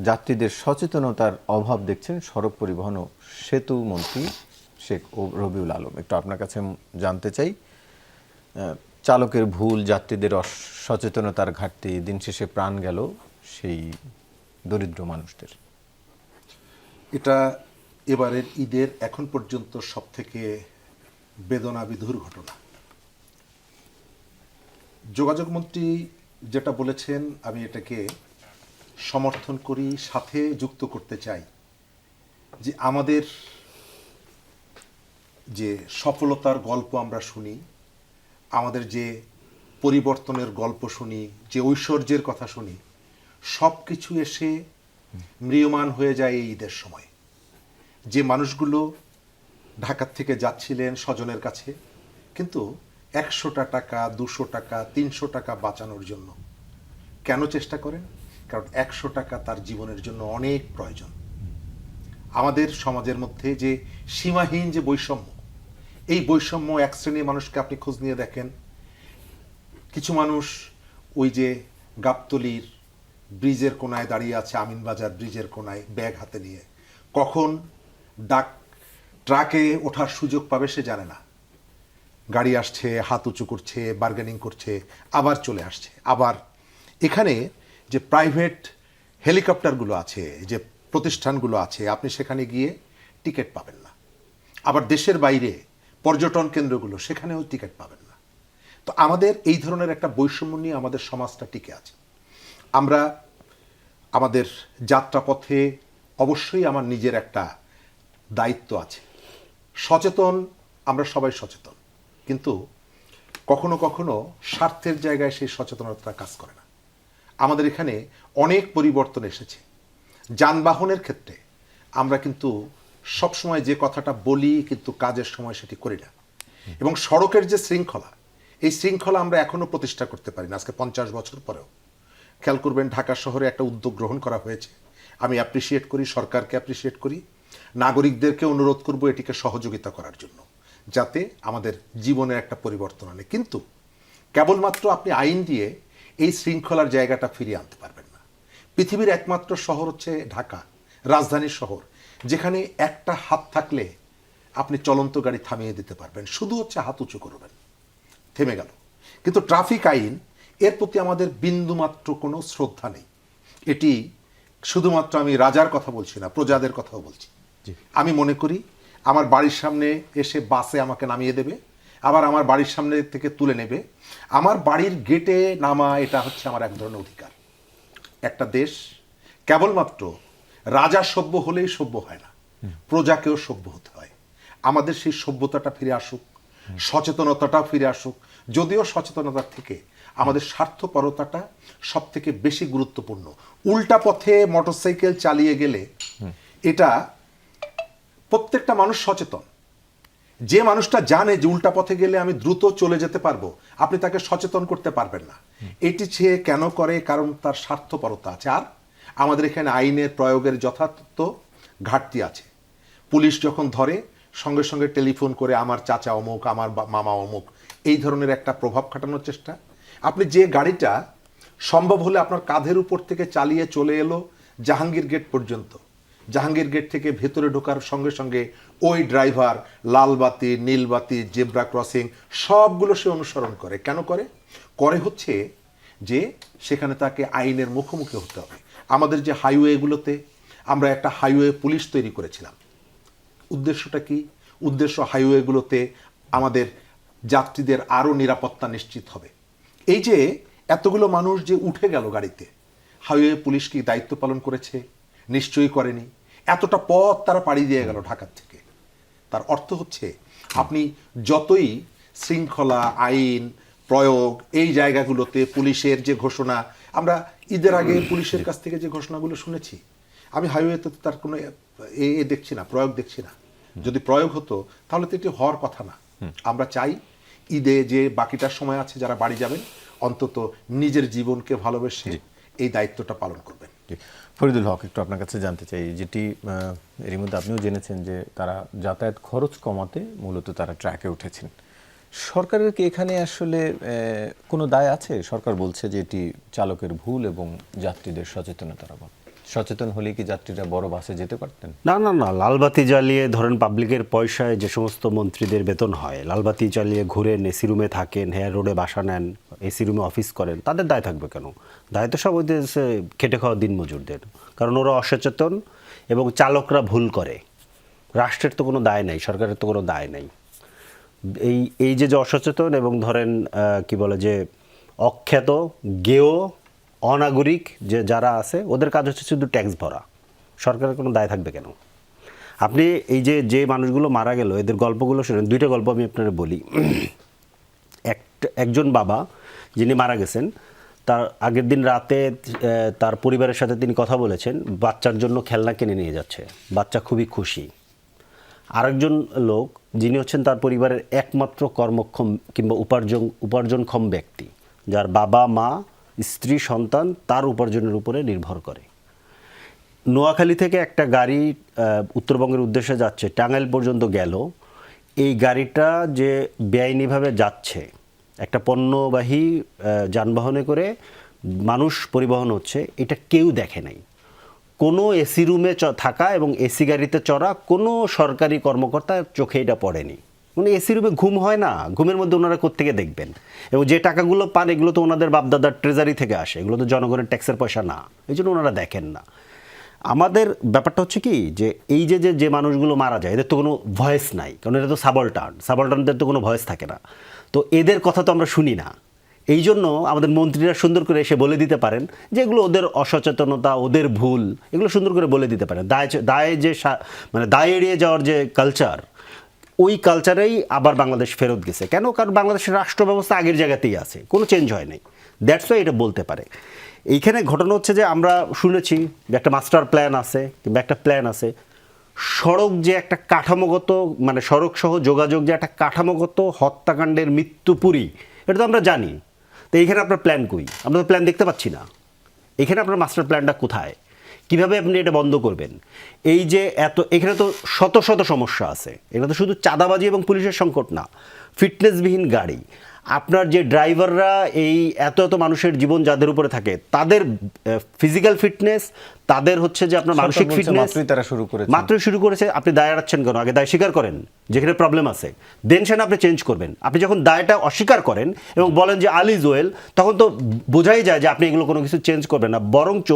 যাত্রীদের সচেতনতার অভাব দেখছেন সড়ক পরিবহন ও সেতু মন্ত্রী শেখ রবিউল আলম। একটু আপনার কাছে জানতে চাই, চালকের ভুল, যাত্রীদের সচেতনতার ঘাটতি, দিন শেষে প্রাণ গেল সেই দরিদ্র মানুষদের। এটা এবারের ঈদের এখন পর্যন্ত সবথেকে বেদনাবিধুর ঘটনা। যোগাযোগ মন্ত্রী যেটা বলেছেন আমি এটাকে সমর্থন করি, সাথে যুক্ত করতে চাই যে আমাদের যে সফলতার গল্প আমরা শুনি, আমাদের যে পরিবর্তনের গল্প শুনি, যে ঐশ্বর্যের কথা শুনি, সব কিছু এসে ম্রিয়মাণ হয়ে যায় এই ঈদের সময়। যে মানুষগুলো ঢাকার থেকে যাচ্ছিলেন স্বজনের কাছে, কিন্তু 100টা টাকা, 200 টাকা, 300 টাকা বাঁচানোর জন্য কেন চেষ্টা করেন? কারণ 100 টাকা তার জীবনের জন্য অনেক প্রয়োজন। আমাদের সমাজের মধ্যে যে সীমাহীন যে বৈষম্য, এই বৈষম্য এক শ্রেণীর মানুষকে আপনি খোঁজ নিয়ে দেখেন। কিছু মানুষ ওই যে গাবতলীর ব্রিজের কোনায় দাঁড়িয়ে আছে, আমিনবাজার ব্রিজের কোনায় ব্যাগ হাতে নিয়ে, কখন ট্রাকে ওঠার সুযোগ পাবে সে জানে না। গাড়ি আসছে, হাত উঁচু করছে, বার্গেনিং করছে, আবার চলে আসছে। আবার এখানে যে প্রাইভেট হেলিকপ্টারগুলো আছে, যে প্রতিষ্ঠানগুলো আছে, আপনি সেখানে গিয়ে টিকিট পাবেন না। আবার দেশের বাইরে পর্যটন কেন্দ্রগুলো, সেখানেও টিকিট পাবেন না। তো আমাদের এই ধরনের একটা বৈষম্য নিয়ে আমাদের সমাজটা টিকে আছে। আমরা আমাদের যাত্রাপথে অবশ্যই আমার নিজের একটা দায়িত্ব আছে। সচেতন, আমরা সবাই সচেতন, কিন্তু কখনো কখনো স্বার্থের জায়গায় সেই সচেতনতা কাজ করে না। আমাদের এখানে অনেক পরিবর্তন এসেছে। যানবাহনের ক্ষেত্রে আমরা কিন্তু সবসময় যে কথাটা বলি, কিন্তু কাজের সময় সেটি করি না। এবং সড়কের যে শৃঙ্খলা, এই শৃঙ্খলা আমরা এখনো প্রতিষ্ঠা করতে পারি না, আজকে 50 বছর পরেও। খেয়াল করবেন, ঢাকা শহরে একটা উদ্যোগ গ্রহণ করা হয়েছে, আমি অ্যাপ্রিসিয়েট করি, সরকারকে অ্যাপ্রিসিয়েট করি, নাগরিকদেরকে অনুরোধ করব এটিকে সহযোগিতা করার জন্য, যাতে আমাদের জীবনের একটা পরিবর্তন আনে। কিন্তু কেবলমাত্র আপনি আইন দিয়ে এই শৃঙ্খলার জায়গাটা ফিরিয়ে আনতে পারবেন না। পৃথিবীর একমাত্র শহর হচ্ছে ঢাকা, রাজধানীর শহর, যেখানে একটা হাত থাকলে আপনি চলন্ত গাড়ি থামিয়ে দিতে পারবেন, শুধু হচ্ছে হাত উঁচু করবেন, থেমে গেল। কিন্তু ট্রাফিক আইন, এর প্রতি আমাদের বিন্দুমাত্র কোনো শ্রদ্ধা নেই। এটি শুধুমাত্র, আমি রাজার কথা বলছি না, প্রজাদের কথাও বলছি। আমি মনে করি আমার বাড়ির সামনে এসে বাসে আমাকে নামিয়ে দেবে, আবার আমার বাড়ির সামনে থেকে তুলে নেবে, আমার বাড়ির গেটে নামা, এটা হচ্ছে আমার এক ধরনের অধিকার। একটা দেশ কেবলমাত্র রাজা সভ্য হলেই সভ্য হয় না, প্রজাকেও সভ্য হতে হয়। আমাদের সেই সভ্যতাটা ফিরে আসুক, সচেতনতাটাও ফিরে আসুক। যদিও সচেতনতার থেকে আমাদের স্বার্থপরতাটা সব থেকে বেশি গুরুত্বপূর্ণ। উল্টা পথে মোটরসাইকেল চালিয়ে গেলে, এটা প্রত্যেকটা মানুষ সচেতন। যে মানুষটা জানে যে উল্টা পথে গেলে আমি দ্রুত চলে যেতে পারবো, আপনি তাকে সচেতন করতে পারবেন না। এটি সে কেন করে? কারণ তার স্বার্থপরতা আছে। আর আমাদের এখানে আইনের প্রয়োগের যথার্থ ঘাটতি আছে। পুলিশ যখন ধরে, সঙ্গে সঙ্গে টেলিফোন করে আমার চাচা অমুক, আমার মামা অমুক, এই ধরনের একটা প্রভাব খাটানোর চেষ্টা। আপনি যে গাড়িটা সম্ভব হলে আপনার কাঁধের উপর থেকে চালিয়ে চলে এলো জাহাঙ্গীর গেট পর্যন্ত, জাহাঙ্গীর গেট থেকে ভেতরে ঢোকার সঙ্গে সঙ্গে ওই ড্রাইভার লাল বাতি, নীল বাতি, জেব্রা ক্রসিং সবগুলো সে অনুসরণ করে। কেন করে? হচ্ছে যে সেখানে তাকে আইনের মুখোমুখি হতে হবে। আমাদের যে হাইওয়েগুলোতে আমরা একটা হাইওয়ে পুলিশ তৈরি করেছিলাম, উদ্দেশ্যটা কি? উদ্দেশ্য হাইওয়েগুলোতে আমাদের যাত্রীদের আরও নিরাপত্তা নিশ্চিত হবে। এই যে এতগুলো মানুষ যে উঠে গেল গাড়িতে, হাইওয়ে পুলিশ কি দায়িত্ব পালন করেছে? নিশ্চয়ই করেনি। এতটা পথ তারা পাড়ি দিয়ে গেল ঢাকার থেকে। তার অর্থ হচ্ছে আপনি যতই শৃঙ্খলা, আইন প্রয়োগ এই জায়গাগুলোতে পুলিশের যে ঘোষণা, আমরা ঈদের আগে পুলিশের কাছ থেকে যে ঘোষণাগুলো শুনেছি, আমি হাইওয়েতে তো তার কোনো দেখছি না, প্রয়োগ দেখছি না। যদি প্রয়োগ হতো তাহলে তো এটি হওয়ার কথা না। আমরা চাই ঈদে যে বাকিটার সময় আছে যারা বাড়ি যাবেন, অন্তত নিজের জীবনকে ভালোবেসে এই দায়িত্বটা পালন করবেন। ফরিদুল হক, একটু আপনার কাছে জানতে চাই, যেটি এর মধ্যে আপনিও জেনেছেন যে তারা যাতায়াত খরচ কমাতে মূলত তারা ট্র্যাকে উঠেছেন। সরকারের কি এখানে আসলে কোনো দায় আছে? সরকার বলছে যে এটি চালকের ভুল এবং যাত্রীদের সচেতনতার অভাব। সচেতন হলে কি যাত্রীরা বড় বাসে যেতে পারতেন? না না না, লালবাতি জ্বালিয়ে ধরেন পাবলিকের পয়সায় যে সমস্ত মন্ত্রীদের বেতন হয়, লালবাতি জ্বালিয়ে ঘুরেন, এসি রুমে থাকেন, হেয়ার রোডে বাসা নেন, এসি রুমে অফিস করেন, তাদের দায় থাকবে কেন? দায় তো সব ওই দেশে খেটে খাওয়া দিনমজুরদের, কারণ ওরা অসচেতন এবং চালকরা ভুল করে। রাষ্ট্রের তো কোনো দায় নাই, সরকারের তো কোনো দায় নাই। এই যে অসচেতন এবং ধরেন কি বলে যে অখ্যাত, গেয়, অনাগরিক যে যারা আছে, ওদের কাজ হচ্ছে শুধু ট্যাক্স ভরা। সরকারের কোনো দায় থাকবে কেন? আপনি এই যে মানুষগুলো মারা গেল, এদের গল্পগুলো শুনেন। দুইটা গল্প আমি আপনারা বলি। একজন বাবা যিনি মারা গেছেন, তার আগের দিন রাতে তার পরিবারের সাথে তিনি কথা বলেছেন, বাচ্চার জন্য খেলনা কিনে নিয়ে যাচ্ছে, বাচ্চা খুবই খুশি। আরেকজন লোক যিনি হচ্ছেন তার পরিবারের একমাত্র কর্মক্ষম কিংবা উপার্জনক্ষম ব্যক্তি, যার বাবা মা স্ত্রী সন্তান তার উপার্জনের উপরে নির্ভর করে। নোয়াখালী থেকে একটা গাড়ি উত্তরবঙ্গের উদ্দেশ্যে যাচ্ছে, টাঙ্গাইল পর্যন্ত গেল। এই গাড়িটা যে বেআইনিভাবে যাচ্ছে, একটা পণ্যবাহী যানবাহনে করে মানুষ পরিবহন হচ্ছে, এটা কেউ দেখে নাই। কোনো এসি রুমে থাকা এবং এসি গাড়িতে চড়া কোনো সরকারি কর্মকর্তার চোখে এটা পড়েনি। মানে এসি রুমে ঘুম হয় না, ঘুমের মধ্যে ওনারা কোত্থেকে দেখবেন? এবং যে টাকাগুলো পান এগুলো তো ওনাদের বাপদাদার ট্রেজারি থেকে আসে, এগুলো তো জনগণের ট্যাক্সের পয়সা না, এই জন্য ওনারা দেখেন না। আমাদের ব্যাপারটা হচ্ছে কি, যে এই যে মানুষগুলো মারা যায়, এদের তো কোনো ভয়েস নাই, কারণ এটা তো সাবলটার্নদের তো কোনো ভয়েস থাকে না। তো এদের কথা তো আমরা শুনি না। এই জন্য আমাদের মন্ত্রীরা সুন্দর করে এসে বলে দিতে পারেন যে এগুলো ওদের অসচেতনতা, ওদের ভুল, এগুলো সুন্দর করে বলে দিতে পারেন। দায় এড়িয়ে যাওয়ার যে কালচার, ওই কালচারেই আবার বাংলাদেশ ফেরত গেছে। কেন? কারণ বাংলাদেশের রাষ্ট্র ব্যবস্থা আগের জায়গাতেই আছে, কোনো চেঞ্জ হয় নাই। দ্যাটস ওয়াই এটা বলতে পারে। এইখানে ঘটনা হচ্ছে যে আমরা শুনেছি যে একটা মাস্টার প্ল্যান আছে কিংবা একটা প্ল্যান আছে, সড়ক যে একটা কাঠামোগত, মানে সড়ক সহ যোগাযোগ যে একটা কাঠামোগত হত্যাকাণ্ডের মৃত্যুপুরী, এটা তো আমরা জানি। তো এইখানে আপনার প্ল্যান কই? আমরা তো প্ল্যান দেখতে পাচ্ছি না। এখানে আপনার মাস্টার প্ল্যানটা কোথায়? কিভাবে আপনি এটা বন্ধ করবেন? এই যে এখানে তো শত শত সমস্যা আছে। এটা তো শুধু চাঁদাবাজি এবং পুলিশের সংকট না, ফিটনেসবিহীন গাড়ি, আপনার যে ড্রাইভাররা এই এত মানুষের জীবন যাদের উপরে থাকে, তাদের ফিজিক্যাল ফিটনেস, তাদের হচ্ছে যে আপনার মানসিক ফিটনেস মাত্রই শুরু করেছে। আপনি দায় এড়াচ্ছেন কেন? আগে দায় স্বীকার করেন যেখানে প্রবলেম আছে, দেন সেটা আপনি চেঞ্জ করবেন। আপনি যখন দায়টা অস্বীকার করেন এবং বলেন যে আল ইজ ওয়েল, তখন তো বোঝাই যায় যে আপনি এগুলো কোনো কিছু চেঞ্জ করবেন না। বরঞ্চ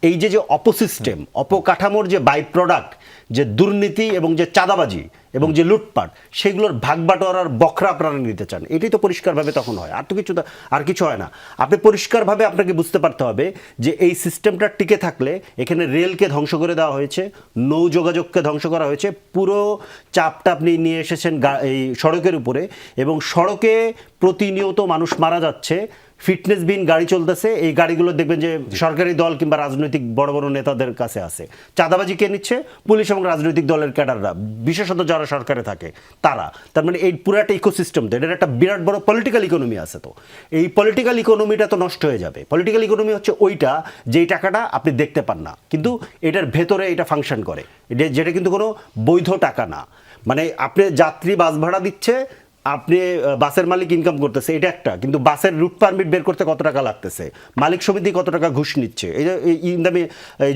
এই যে অপসিস্টেম, অপকাঠামোর যে বাই প্রোডাক্ট, যে দুর্নীতি এবং যে চাঁদাবাজি এবং যে লুটপাট, সেগুলোর ভাগবাটোয়ারার বখরা আপনারা নিতে চান। এটাই তো পরিষ্কারভাবে তখন হয়, আর তো কিছু হয় না। আপনি পরিষ্কারভাবে আপনাকে বুঝতে পারতে হবে যে এই সিস্টেমটা টিকে থাকলে এখানে রেলকে ধ্বংস করে দেওয়া হয়েছে, নৌ যোগাযোগকে ধ্বংস করা হয়েছে, পুরো চাপটা আপনি নিয়ে এসেছেন এই সড়কের উপরে, এবং সড়কে প্রতিনিয়ত মানুষ মারা যাচ্ছে, ফিটনেসবিহীন গাড়ি চলতেছে। এই গাড়িগুলো দেখবেন যে সরকারি দল কিংবা রাজনৈতিক বড় বড় নেতাদের কাছে আছে। চাঁদাবাজি কে নিচ্ছে? পুলিশ এবং রাজনৈতিক দলের ক্যাডাররা, বিশেষত যারা সরকারে থাকে তারা। তার মানে এই পুরো একটা ইকোসিস্টেম, তো এটার একটা বিরাট বড় পলিটিক্যাল ইকোনমি আছে। তো এই পলিটিক্যাল ইকোনমিটা তো নষ্ট হয়ে যাবে। পলিটিক্যাল ইকোনমি হচ্ছে ওইটা যেই টাকাটা আপনি দেখতে পান না, কিন্তু এটার ভেতরে এটা ফাংশন করে, যেটা কিন্তু কোনো বৈধ টাকা না। মানে আপনি যাত্রী বাস ভাড়া দিচ্ছে, আপনি বাসের মালিক ইনকাম করতেছে, এটা একটা, কিন্তু বাসের রুট পারমিট বের করতে কত টাকা লাগতেছে, মালিক সমিতি কত টাকা ঘুষ নিচ্ছে, এই যে আমি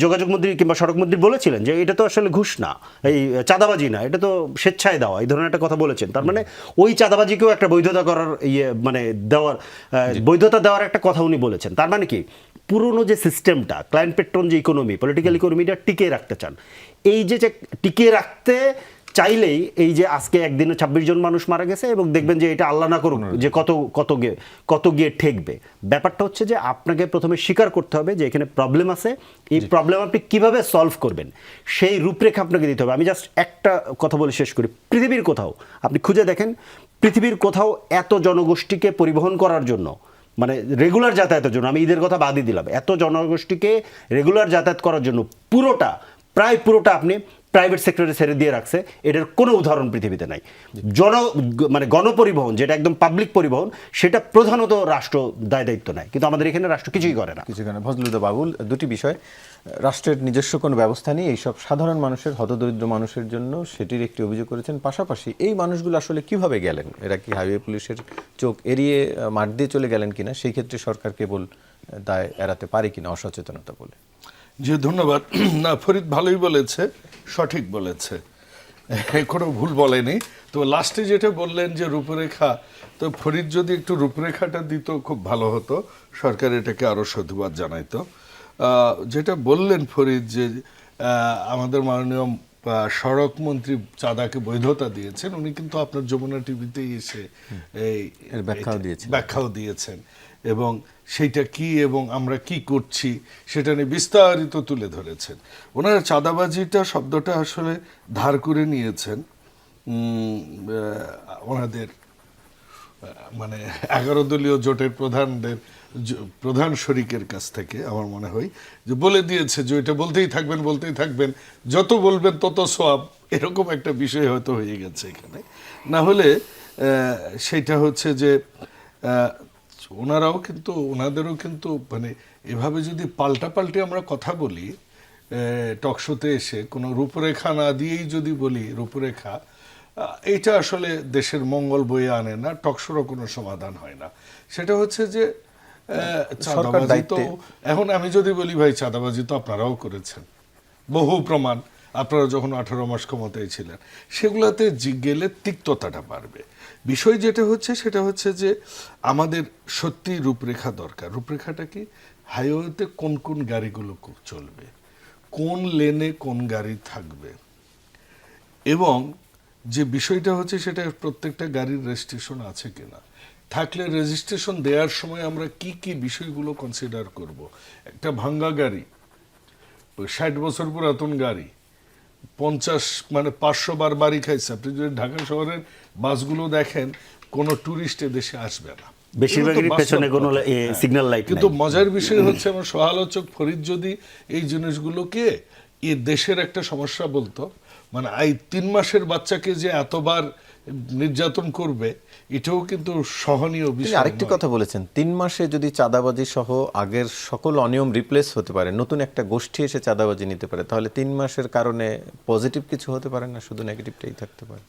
যোগাযোগ মন্ত্রী কিংবা সড়ক মন্ত্রী বলেছিলেন যে এটা তো আসলে ঘুষ না, এই চাঁদাবাজি না, এটা তো স্বেচ্ছায় দেওয়া, এই ধরনের একটা কথা বলেছেন। তার মানে ওই চাঁদাবাজিকেও একটা বৈধতা করার মানে বৈধতা দেওয়ার একটা কথা উনি বলেছেন। তার মানে কি, পুরনো যে সিস্টেমটা, ক্লায়েন্ট পেট্রন যে ইকোনমি, পলিটিক্যাল ইকোনমিটা টিকিয়ে রাখতে চান। এই যে টিকিয়ে রাখতে চাইলেই এই যে আজকে একদিনে 26 জন মানুষ মারা গেছে এবং দেখবেন যে এটা আল্লাহ না করুক যে কত গিয়ে ঠেকবে। ব্যাপারটা হচ্ছে যে আপনাকে প্রথমে স্বীকার করতে হবে যে এখানে প্রবলেম আছে, এই প্রবলেম আপনি কিভাবে সলভ করবেন সেই রূপরেখা আপনাকে দিতে হবে। আমি জাস্ট একটা কথা বলে শেষ করি, পৃথিবীর কোথাও আপনি খুঁজে দেখেন, পৃথিবীর কোথাও এত জনগোষ্ঠীকে পরিবহন করার জন্য, মানে রেগুলার যাতায়াতের জন্য, আমি ঈদের কথা বাদই দিলাম, এত জনগোষ্ঠীকে রেগুলার যাতায়াত করার জন্য প্রায় পুরোটা আপনি প্রাইভেট সেক্টরে ছেড়ে দিয়ে রাখছে, এটার কোনো উদাহরণ পৃথিবীতে নাই। মানে গণপরিবহন যেটা একদম পাবলিক পরিবহন, সেটা প্রধানত রাষ্ট্র দায়িত্ব নেয়, কিন্তু আমাদের এখানে রাষ্ট্র কিছুই করে না। ফজলুদ্দা বাবুল, দুটি বিষয়, রাষ্ট্রের নিজস্ব কোনো ব্যবস্থা নেই এইসব সাধারণ মানুষের, হতদরিদ্র মানুষের জন্য, সেটির একটি অভিযোগ করেছেন। পাশাপাশি এই মানুষগুলো আসলে কিভাবে গেলেন, এরা কি হাইওয়ে পুলিশের চোখ এড়িয়ে মাঠ দিয়ে চলে গেলেন কিনা, সেই ক্ষেত্রে সরকার কেবল দায় এড়াতে পারে কিনা অসচেতনতা বলে? জি ধন্যবাদ। না, ফরিদ ভালোই বলেছে, সঠিক বলেছে, কোনো ভুল বলেনি। তো লাস্টে যেটা বললেন যে রূপরেখা, তো ফরিদ যদি একটু রূপরেখাটা দিত খুব ভালো হতো, সরকার এটাকে আরও সাধুবাদ জানাইতো। যেটা বললেন ফরিদ যে আমাদের মাননীয় সড়ক মন্ত্রী চাঁদাকে বৈধতা দিয়েছেন, উনি কিন্তু আপনার যমুনা টিভিতেই এসে এই ব্যাখ্যাও দিয়েছেন এবং সেইটা কি এবং আমরা কি করছি সেটা নিয়ে বিস্তারিত তুলে ধরেছেন। ওনারা চাঁদাবাজিটা শব্দটা আসলে ধার করে নিয়েছেন ওনাদের মানে 11 দলীয় জোটের প্রধান শরিকের কাছ থেকে। আমার মনে হয় যে বলে দিয়েছে যে এটা বলতেই থাকবেন, যত বলবেন তত সওয়াব, এরকম একটা বিষয় হয়তো হয়ে গেছে এখানে। না হলে সেটা হচ্ছে যে ওনাদেরও কিন্তু মানে এভাবে যদি পাল্টে আমরা কথা বলি টকশোতে এসে, কোনো রূপরেখা না দিয়েই যদি বলি রূপরেখা, এইটা আসলে দেশের মঙ্গল বয়ে আনে না, টকশোরও কোনো সমাধান হয় না। সেটা হচ্ছে যে চাঁদাবাজি তো, এখন আমি যদি বলি ভাই চাঁদাবাজি তো আপনারাও করেছেন, বহু প্রমাণ, আপনারা যখন 18 মাস ক্ষমতায় ছিলেন, সেগুলোতে গেলে তিক্ততাটা বাড়বে। বিষয় যেটা হচ্ছে সেটা হচ্ছে যে আমাদের সত্যি রূপরেখা দরকার। রূপরেখাটা কি, হাইওয়েতে কোন কোন গাড়িগুলো চলবে, কোন লেনে কোন গাড়ি থাকবে, এবং যে বিষয়টা হচ্ছে সেটা প্রত্যেকটা গাড়ির রেজিস্ট্রেশন আছে কিনা, থাকলে রেজিস্ট্রেশন দেওয়ার সময় আমরা কি কি বিষয়গুলো কনসিডার করব। একটা ভাঙ্গা গাড়ি, 60 বছর পুরাতন গাড়ি, 500 বার বাড়ি খাইছে। আপনি যদি ঢাকা শহরের বাসগুলো দেখেন, কোনো টুরিস্ট দেশে আসবে না, বেশিরভাগই পেছনে কোনো সিগন্যাল লাইট। কিন্তু মজার বিষয় হচ্ছে আমার সহালোচক ফরিদ যদি এই জিনিসগুলোকে এই দেশের একটা সমস্যা বলতো, মানে এই 3 মাসের বাচ্চাকে যে এতবার নির্যাতন করবে, এটাও কিন্তু সহনীয় বিষয়। আরেকটি কথা বলেছেন, 3 মাসে যদি চাঁদাবাজি সহ আগের সকল অনিয়ম রিপ্লেস হতে পারে, নতুন একটা গোষ্ঠী এসে চাঁদাবাজি নিতে পারে, তাহলে 3 মাসের কারণে পজিটিভ কিছু হতে পারে না, শুধু নেগেটিভটাই থাকতে পারে?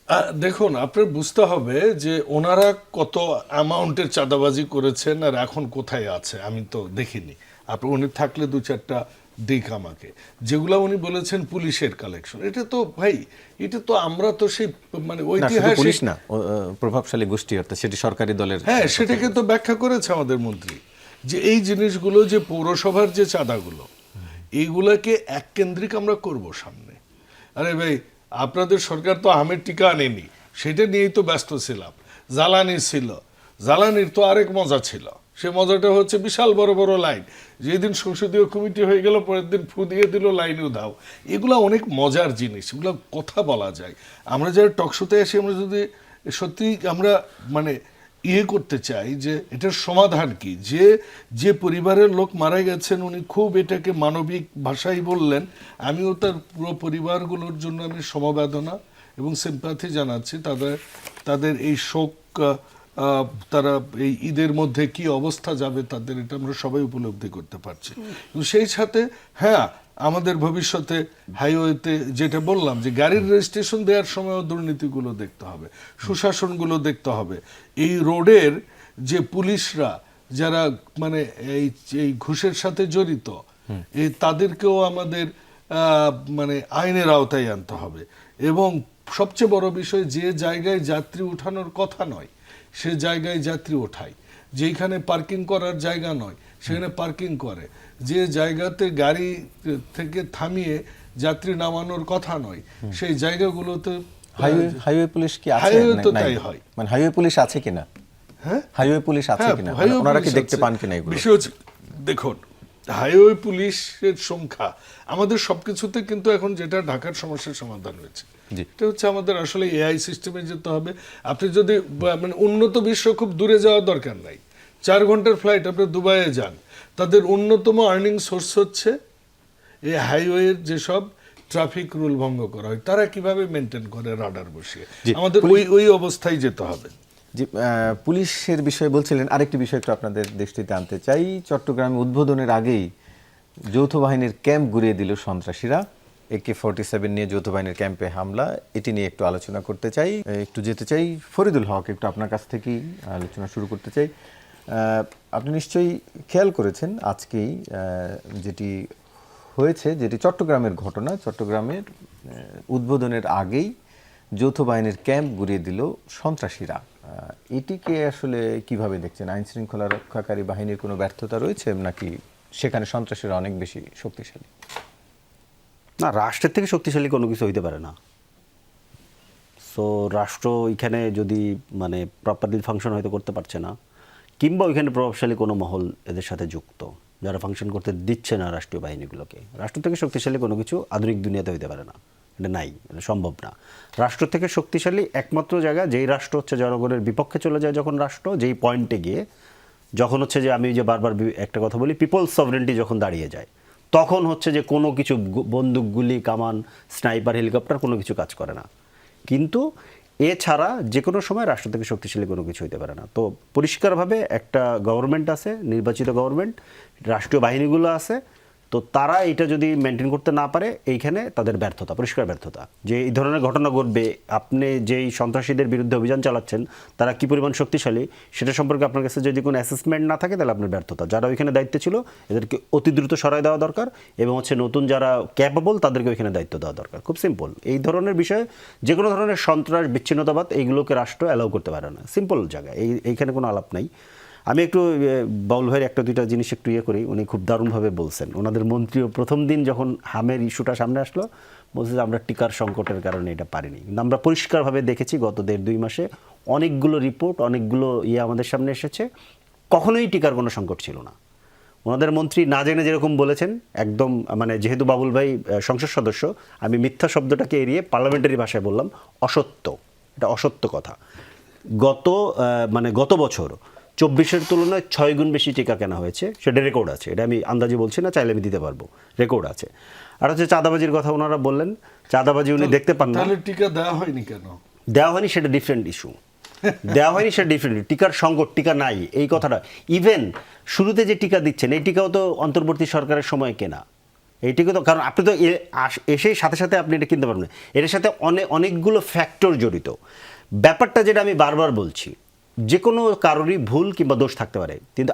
দেখুন, আপনার বুঝতে হবে যে ওনারা কত অ্যামাউন্টের চাঁদাবাজি করেছেন আর এখন কোথায় আছে আমি তো দেখিনি। আপনি উনি থাকলে 2-4টা দিক আমাকে, যেগুলো উনি বলেছেন পুলিশের কালেকশন, এটা তো ভাই, এটা তো আমরা তো সেই মানে ঐতিহাসিক পুলিশ না, প্রভাবশালী গোষ্ঠী, অর্থাৎ সেটি সরকারি দলের। হ্যাঁ, সেটাকে তো ব্যাখ্যা করেছে আমাদের মন্ত্রী যে এই জিনিসগুলো যে পৌরসভার যে চাঁদাগুলো, এইগুলাকে এক কেন্দ্রিক আমরা করব সামনে। আরে ভাই, আপনাদের সরকার তো আমের টিকা আনেনি, সেটা নিয়েই তো ব্যস্ত ছিলাম। জ্বালানি ছিল, জ্বালানির তো আরেক মজা ছিল, সে মজাটা হচ্ছে বিশাল বড় বড় লাইন, যেদিন সংসদীয় কমিটি হয়ে গেল পরের দিন ফু দিয়ে দিল লাইন উধাও। এগুলো অনেক মজার জিনিস, এগুলো কথা বলা যায়। আমরা যারা টকশোতে আসি, আমরা যদি সত্যি আমরা মানে করতে চাই যে এটার সমাধান কি, যে পরিবারের লোক মারা গেছেন উনি খুব এটাকে মানবিক ভাষায় বললেন, আমিও তার পুরো পরিবারগুলোর জন্য আমি সমবেদনা এবং সিম্প্যাথি জানাচ্ছি। তাদের এই শোক, তারা এই ঈদের মধ্যে কি অবস্থা যাবে তাদের, এটা আমরা সবাই উপলব্ধি করতে পারছি। কিন্তু সেই সাথে হ্যাঁ, আমাদের ভবিষ্যতে হাইওয়েতে যেটা বললাম যে গাড়ির রেজিস্ট্রেশন দেওয়ার সময়ও দুর্নীতিগুলো দেখতে হবে, সুশাসনগুলো দেখতে হবে। এই রোডের যে পুলিশরা যারা মানে এই ঘুষের সাথে জড়িত, এই তাদেরকেও আমাদের মানে আইনের আওতায় আনতে হবে। এবং সবচেয়ে বড় বিষয়, যে জায়গায় যাত্রী উঠানোর কথা নয় সে জায়গায় যাত্রী ওঠায়, যেখানে পার্কিং করার জায়গা নয় সেখানে পার্কিং করে, যে জায়গাতে গাড়ি থেকে থামিয়ে যাত্রী নামানোর কথা নয় সেই জায়গাগুলোতে হাইওয়ে পুলিশ কি আছে? হাইওয়ে তো নাই? তাই হয়। মানে হাইওয়ে পুলিশ আছে কিনা? হ্যাঁ, হাইওয়ে পুলিশ আছে হ্যাঁ, কিনা? মানে হাইওয়ে ওনারা কি পুলিশ দেখতে আছে। পান কিনা এগুলো? বিষয় হচ্ছে, দেখুন, হাইওয়ে পুলিশের সংখ্যা আমাদের সবকিছুতে কিন্তু এখন যেটা ঢাকার সমস্যার সমাধান হয়েছে, জি। এটা হচ্ছে আমাদের আসলে এআই সিস্টেমে যেতে হবে। আপনি যদি মানে উন্নত বিশ্ব খুব দূরে যাওয়ার দরকার নাই, 4 ঘন্টার ফ্লাইট আপনি দুবাইয়ে যান, তাদের অন্যতম আর্নিং সোর্স হচ্ছে এই হাইওয়ের যেসব ট্রাফিক রুল ভঙ্গ করা হয়, তারা কিভাবে মেনটেন করে রাডার বসিয়ে। জি, আমাদের ওই অবস্থায় যেতে হবে। জি, পুলিশের বিষয়ে বলছিলেন, আরেকটি বিষয় একটু আপনাদের দৃষ্টিতে আনতে চাই। চট্টগ্রামে উদ্বোধনের আগেই যৌথ বাহিনীর ক্যাম্প ঘুরিয়ে দিল সন্ত্রাসীরা। AK-47 নিয়ে যৌথ বাহিনীর ক্যাম্পে হামলা, এটি নিয়ে একটু আলোচনা করতে চাই। একটু যেতে চাই ফরিদুল হক, একটু আপনার কাছ থেকেই আলোচনা শুরু করতে চাই। আপনি নিশ্চয়ই খেয়াল করেছেন আজকেই যেটি হয়েছে, যেটি চট্টগ্রামের ঘটনা। চট্টগ্রামের উদ্বোধনের আগেই যৌথ বাহিনীর ক্যাম্প ঘুরিয়ে দিল সন্ত্রাসীরা। এটিকে আসলে কিভাবে দেখছেন? আইন শৃঙ্খলা রক্ষাকারী বাহিনীর কোনো ব্যর্থতা রয়েছে, নাকি সেখানে সন্ত্রাসীরা অনেক বেশি শক্তিশালী? না, রাষ্ট্রের থেকে শক্তিশালী কোনো কিছু হইতে পারে না। সো রাষ্ট্র এখানে যদি মানে প্রপারলি ফাংশন হয়তো করতে পারছে না, কিংবা ওইখানে প্রভাবশালী কোনো মহল এদের সাথে যুক্ত, যারা ফাংশন করতে দিচ্ছে না রাষ্ট্রীয় বাহিনীগুলোকে, রাষ্ট্র থেকে শক্তিশালী কোনো কিছু আধুনিক দুনিয়াতে হইতে পারে না। এটা নাই, এটা সম্ভব না। রাষ্ট্র থেকে শক্তিশালী একমাত্র জায়গা, যেই রাষ্ট্র হচ্ছে জনগণের বিপক্ষে চলে যায় যখন রাষ্ট্র, যেই পয়েন্টে গিয়ে যখন হচ্ছে যে আমি যে বারবার একটা কথা বলি, পিপলস সভরেন্টি যখন দাঁড়িয়ে যায়, তখন হচ্ছে যে কোনো কিছু বন্দুক, গুলি, কামান, স্নাইপার, হেলিকপ্টার কোনো কিছু কাজ করে না। কিন্তু এছাড়া যে কোনো সময় রাষ্ট্র থেকে শক্তিশালী কোনো কিছু হতে পারে না। তো পরিষ্কারভাবে একটা গভর্নমেন্ট আছে, নির্বাচিত গভর্নমেন্ট, রাষ্ট্রীয় বাহিনীগুলো আছে, তো তারা এটা যদি মেনটেন করতে না পারে, এইখানে তাদের ব্যর্থতা, পরিষ্কার ব্যর্থতা। যে এই ধরনের ঘটনা ঘটবে, আপনি যেই সন্ত্রাসীদের বিরুদ্ধে অভিযান চালাচ্ছেন তারা কি পরিমাণ শক্তিশালী, সেটা সম্পর্কে আপনার কাছে যদি কোনো অ্যাসেসমেন্ট না থাকে, তাহলে আপনার ব্যর্থতা। যারা ওইখানে দায়িত্বে ছিল এদেরকে অতি দ্রুত সরাই দেওয়া দরকার, এবং হচ্ছে নতুন যারা ক্যাপেবল তাদেরকে ওইখানে দায়িত্ব দেওয়া দরকার। খুব সিম্পল। এই ধরনের বিষয়ে যে কোনো ধরনের সন্ত্রাস, বিচ্ছিন্নতাবাদ, এইগুলোকে রাষ্ট্র অ্যালাউ করতে পারে না। সিম্পল জায়গায় এইখানে কোনো আলাপ নাই। আমি একটু বাউল ভাইয়ের একটা দুইটা জিনিস একটু করি। উনি খুব দারুণভাবে বলছেন। ওনাদের মন্ত্রীও প্রথম দিন যখন হামের ইস্যুটা সামনে আসলো, বলছে যে আমরা টিকার সংকটের কারণে এটা পারিনি। কিন্তু আমরা পরিষ্কারভাবে দেখেছি গত 1.5-2 মাসে অনেকগুলো রিপোর্ট, অনেকগুলো আমাদের সামনে এসেছে, কখনোই টিকার কোনো সংকট ছিল না। ওনাদের মন্ত্রী না জেনে যেরকম বলেছেন, একদম মানে যেহেতু বাবুল ভাই সংসদ সদস্য, আমি মিথ্যা শব্দটাকে এড়িয়ে পার্লামেন্টারি ভাষায় বললাম অসত্য। এটা অসত্য কথা। গত বছর 24-এর তুলনায় 6 গুণ বেশি টিকা কেনা হয়েছে, সেটা রেকর্ড আছে। এটা আমি আন্দাজে বলছি না, চাইলে আমি দিতে পারবো, রেকর্ড আছে। আর হচ্ছে চাঁদাবাজির কথা ওনারা বললেন, চাঁদাবাজি উনি দেখতে পান না। তাহলে টিকা দেওয়া হয়নি কেন? দেওয়া হয়নি সেটা ডিফারেন্ট ইস্যু। দেওয়া হয়নি সেটা ডিফারেন্ট। টিকার সংকট, টিকা নাই এই কথাটা। ইভেন শুরুতে যে টিকা দিচ্ছেন, এই টিকাও তো অন্তর্বর্তী সরকারের সময় কেনা। এইটিকে তো, কারণ আপনি তো এসেই সাথে সাথে আপনি এটা কিনতে পারবেন না। এটার সাথে অনেকগুলো ফ্যাক্টর জড়িত। ব্যাপারটা যেটা আমি বারবার বলছি, যে কোনো কারোরই ভুল কিংবা দোষ থাকতে পারে, কিন্তু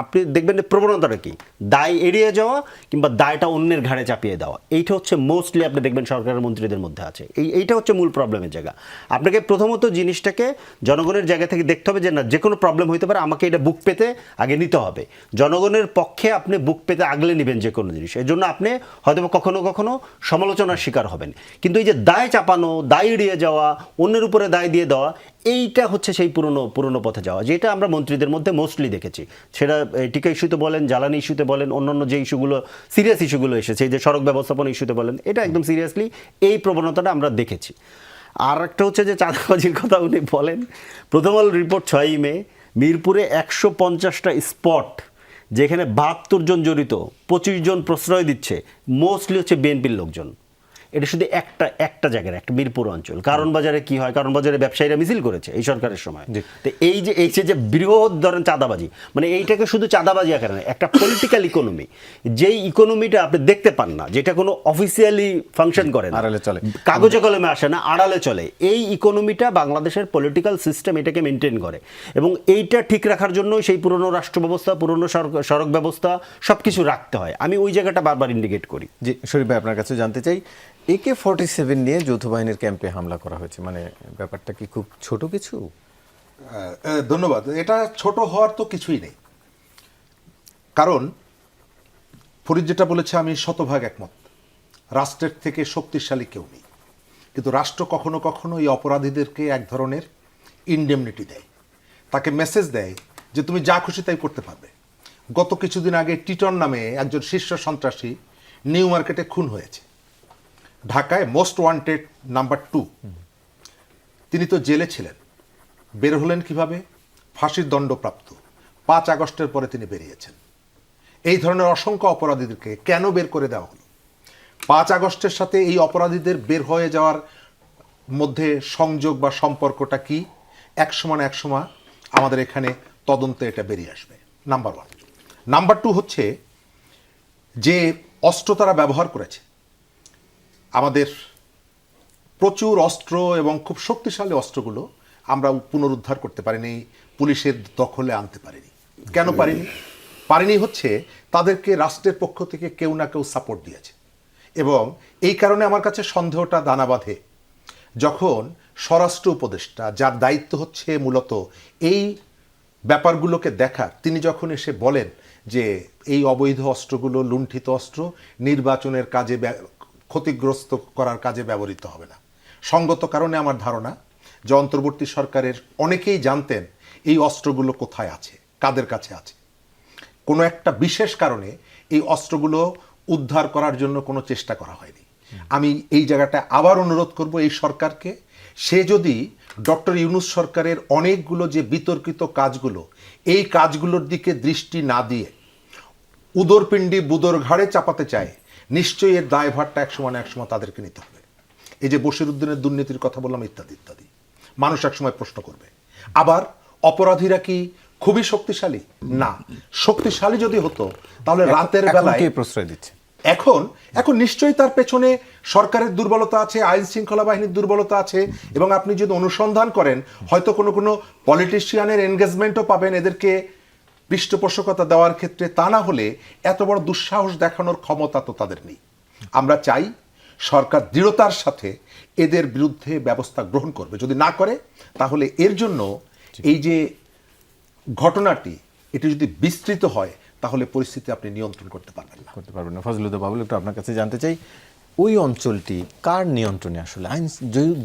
আপনি দেখবেন প্রবণতাটা কি, দায় এড়িয়ে যাওয়া কিংবা দায়টা অন্যের ঘাড়ে চাপিয়ে দেওয়া। এইটা হচ্ছে মোস্টলি আপনি দেখবেন সরকারের মন্ত্রীদের মধ্যে আছে। এইটা হচ্ছে মূল প্রবলেমের জায়গা। আপনাকে প্রথমত জিনিসটাকে জনগণের জায়গা থেকে দেখতে হবে যে না, যে কোনো প্রবলেম হতে পারে, আমাকে এটা বুক পেতে আগে নিতে হবে। জনগণের পক্ষে আপনি বুক পেতে আগলে নেবেন যে কোনো জিনিস। এর জন্য আপনি হয়তো কখনো কখনো সমালোচনার শিকার হবেন, কিন্তু এই যে দায় চাপানো, দায় এড়িয়ে যাওয়া, অন্যের উপরে দায় দিয়ে দেওয়া, এইটা হচ্ছে সেই পুরনো পথে যাওয়া, যেটা আমরা মন্ত্রীদের মধ্যে মোস্টলি দেখেছি। সেটা টিকা ইস্যুতে বলেন, জ্বালানি ইস্যুতে বলেন, অন্যান্য যে ইস্যুগুলো, সিরিয়াস ইস্যুগুলো এসেছে, এই যে সড়ক ব্যবস্থাপনা ইস্যুতে বলেন, এটা একদম সিরিয়াসলি এই প্রবণতাটা আমরা দেখেছি। আর একটা হচ্ছে যে চাঁদাবাজির কথা উনি বলেন। প্রথম আলো রিপোর্ট 6ই মে, মিরপুরে 150টা স্পট যেখানে 72 জন জড়িত, 25 জন প্রশ্রয় দিচ্ছে, মোস্টলি হচ্ছে বিএনপির লোকজন। এটা শুধু একটা জায়গার, একটা মিরপুর অঞ্চল। কারণ বাজারে কি হয়, কারণ বাজারে ব্যবসায়ীরা মিছিল করেছে এই সরকারের সময়। তো এই যে বৃহৎ ধরেন চাঁদাবাজি, মানে এইটাকে শুধু চাঁদাবাজি আকারে না, একটা পলিটিক্যাল ইকোনমি, যেই ইকোনমিটা আপনি দেখতে পান না, যেটা কোনো অফিসিয়ালি ফাংশন করে না, আড়ালে চলে, কাগজে কলমে আসে না, আড়ালে চলে, এই ইকোনমিটা বাংলাদেশের পলিটিক্যাল সিস্টেম এটাকে মেনটেন করে। এবং এইটা ঠিক রাখার জন্য সেই পুরনো রাষ্ট্র ব্যবস্থা, পুরনো সড়ক ব্যবস্থা সবকিছু রাখতে হয়। আমি ওই জায়গাটা বারবার ইন্ডিকেট করি। জি, শরীফ ভাই, আপনার কাছে জানতে চাই, AK-47 নিয়ে যৌথ বাহিনীর ক্যাম্পে হামলা করা হয়েছে, মানে ব্যাপারটা কি খুব ছোট কিছু? ধন্যবাদ। এটা ছোট হওয়ার তো কিছুই নেই, কারণ ফরিদ যেটা বলেছে আমি শতভাগ একমত। রাষ্ট্রের থেকে শক্তিশালী কেউ নেই। কিন্তু রাষ্ট্র কখনো কখনো এই অপরাধীদেরকে এক ধরনের ইনডেমনিটি দেয়, তাকে মেসেজ দেয় যে তুমি যা খুশি তাই করতে পারবে। গত কিছুদিন আগে টিটন নামে একজন শীর্ষ সন্ত্রাসী নিউ মার্কেটে খুন হয়েছে, ঢাকায় মোস্ট ওয়ান্টেড নাম্বার 2। তিনি তো জেলে ছিলেন, বের হলেন কিভাবে? ফাঁসির দণ্ডপ্রাপ্ত। 5 আগস্টের পরে তিনি বেরিয়েছেন। এই ধরনের অসংখ্য অপরাধীদেরকে কেন বের করে দেওয়া হলো? 5 আগস্টের সাথে এই অপরাধীদের বের হয়ে যাওয়ার মধ্যে সংযোগ বা সম্পর্কটা কি? একসময় আমাদের এখানে তদন্তে এটা বেরিয়ে আসবে, নাম্বার 1। নাম্বার 2 হচ্ছে যে অস্ত্র তারা ব্যবহার করেছে, আমাদের প্রচুর অস্ত্র এবং খুব শক্তিশালী অস্ত্রগুলো আমরা পুনরুদ্ধার করতে পারিনি, পুলিশের দখলে আনতে পারিনি। কেন পারিনি হচ্ছে তাদেরকে রাষ্ট্রের পক্ষ থেকে কেউ না কেউ সাপোর্ট দিয়েছে। এবং এই কারণে আমার কাছে সন্দেহটা দানা বাঁধে যখন স্বরাষ্ট্র উপদেষ্টা, যার দায়িত্ব হচ্ছে মূলত এই ব্যাপারগুলোকে দেখার, তিনি যখন এসে বলেন যে এই অবৈধ অস্ত্রগুলো, লুণ্ঠিত অস্ত্র নির্বাচনের কাজে, ক্ষতিগ্রস্ত করার কাজে ব্যবহৃত হবে না। সঙ্গত কারণে আমার ধারণা যে অন্তর্বর্তী সরকারের অনেকেই জানতেন এই অস্ত্রগুলো কোথায় আছে, কাদের কাছে আছে। কোনো একটা বিশেষ কারণে এই অস্ত্রগুলো উদ্ধার করার জন্য কোনো চেষ্টা করা হয়নি। আমি এই জায়গাটা আবার অনুরোধ করব এই সরকারকে, সে যদি ডক্টর ইউনূস সরকারের অনেকগুলো যে বিতর্কিত কাজগুলো, এই কাজগুলোর দিকে দৃষ্টি না দিয়ে উদরপিণ্ডি বুদর ঘাড়ে চাপাতে চায়, নিশ্চয়ই এর দায়ভারটা একসময় তাদেরকে নিতে হবে। এই যে বশিরউদ্দিনের দুর্নীতির কথা বললাম, ইত্যাদি ইত্যাদি, মানুষ একসময় প্রশ্ন করবে। আবার অপরাধীরা কি খুবই শক্তিশালী? না, শক্তিশালী যদি হতো তাহলে রাতের বেলায় কে প্রশ্রয় দিচ্ছে? এখন নিশ্চয়ই তার পেছনে সরকারের দুর্বলতা আছে, আইন শৃঙ্খলা বাহিনীর দুর্বলতা আছে, এবং আপনি যদি অনুসন্ধান করেন হয়তো কোনো পলিটিশিয়ানের এনগেজমেন্টও পাবেন এদেরকে পৃষ্ঠপোষকতা দেওয়ার ক্ষেত্রে। তা না হলে এত বড় দুঃসাহস দেখানোর ক্ষমতা তো তাদের নেই। আমরা চাই সরকার দৃঢ়তার সাথে এদের বিরুদ্ধে ব্যবস্থা গ্রহণ করবে। যদি না করে তাহলে এর জন্য এই যে ঘটনাটি, এটি যদি বিস্তৃত হয় তাহলে পরিস্থিতি আপনি নিয়ন্ত্রণ করতে পারবেন না। ফজলুদ্দিন বাবুল, একটু আপনার কাছে জানতে চাই, ওই অঞ্চলটি কার নিয়ন্ত্রণে আসলে? আইন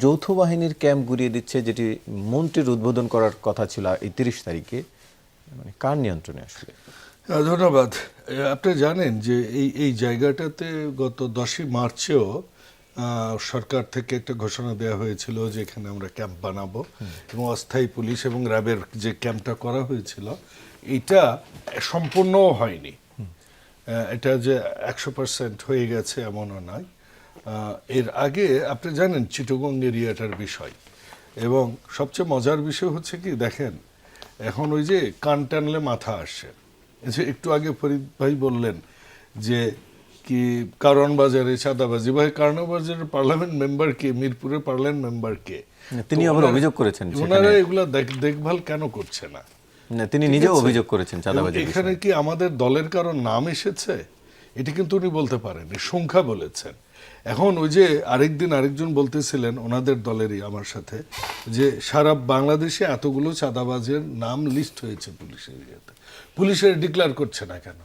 যৌথ বাহিনীর ক্যাম্প ঘুরিয়ে দিচ্ছে, যেটি মন্ত্রীর উদ্বোধন করার কথা ছিল এই 30 তারিখে, মানে কার নিয়ন্ত্রণে আসলে? ধন্যবাদ। আপনি জানেন যে এই জায়গাটাতে গত 10ই মার্চেও সরকার থেকে একটা ঘোষণা দেওয়া হয়েছিল যে এখানে আমরা ক্যাম্প বানাবো, এবং অস্থায়ী পুলিশ এবং র্যাবের যে ক্যাম্পটা করা হয়েছিল এটা সম্পূর্ণও হয়নি। এটা যে 100% হয়ে গেছে এমনও নয়। এর আগে আপনি জানেন চিটাগং এরিয়াটার বিষয়, এবং সবচেয়ে মজার বিষয় হচ্ছে কি দেখেন, এখন ওই যে কান টানলে মাথা আসে। একটু আগে ফরিদ ভাই বললেন যে কি কারণ বাজারে চাঁদাবাজি, ভাই কারণ বাজারের পার্লামেন্ট মেম্বার কে, মিরপুরের পার্লামেন্ট মেম্বার কে? তিনি আবার অভিযোগ করেছেন ওনারা এগুলা দেখভাল কেন করছে না? তিনি নিজেও অভিযোগ করেছেন চাঁদাবাজি। এখানে কি আমাদের দলের কারো নাম এসেছে? এটা কিন্তু উনি বলতে পারেন, সংখ্যা বলেছেন। এখন ওই যে আরেকজন বলতেছিলেন ওনাদের দলেরই আমার সাথে, যে সারা বাংলাদেশে এতগুলো চাঁদাবাজের নাম লিস্ট হয়েছে পুলিশের ইয়েতে, পুলিশের ডিক্লেয়ার করছে না কেন?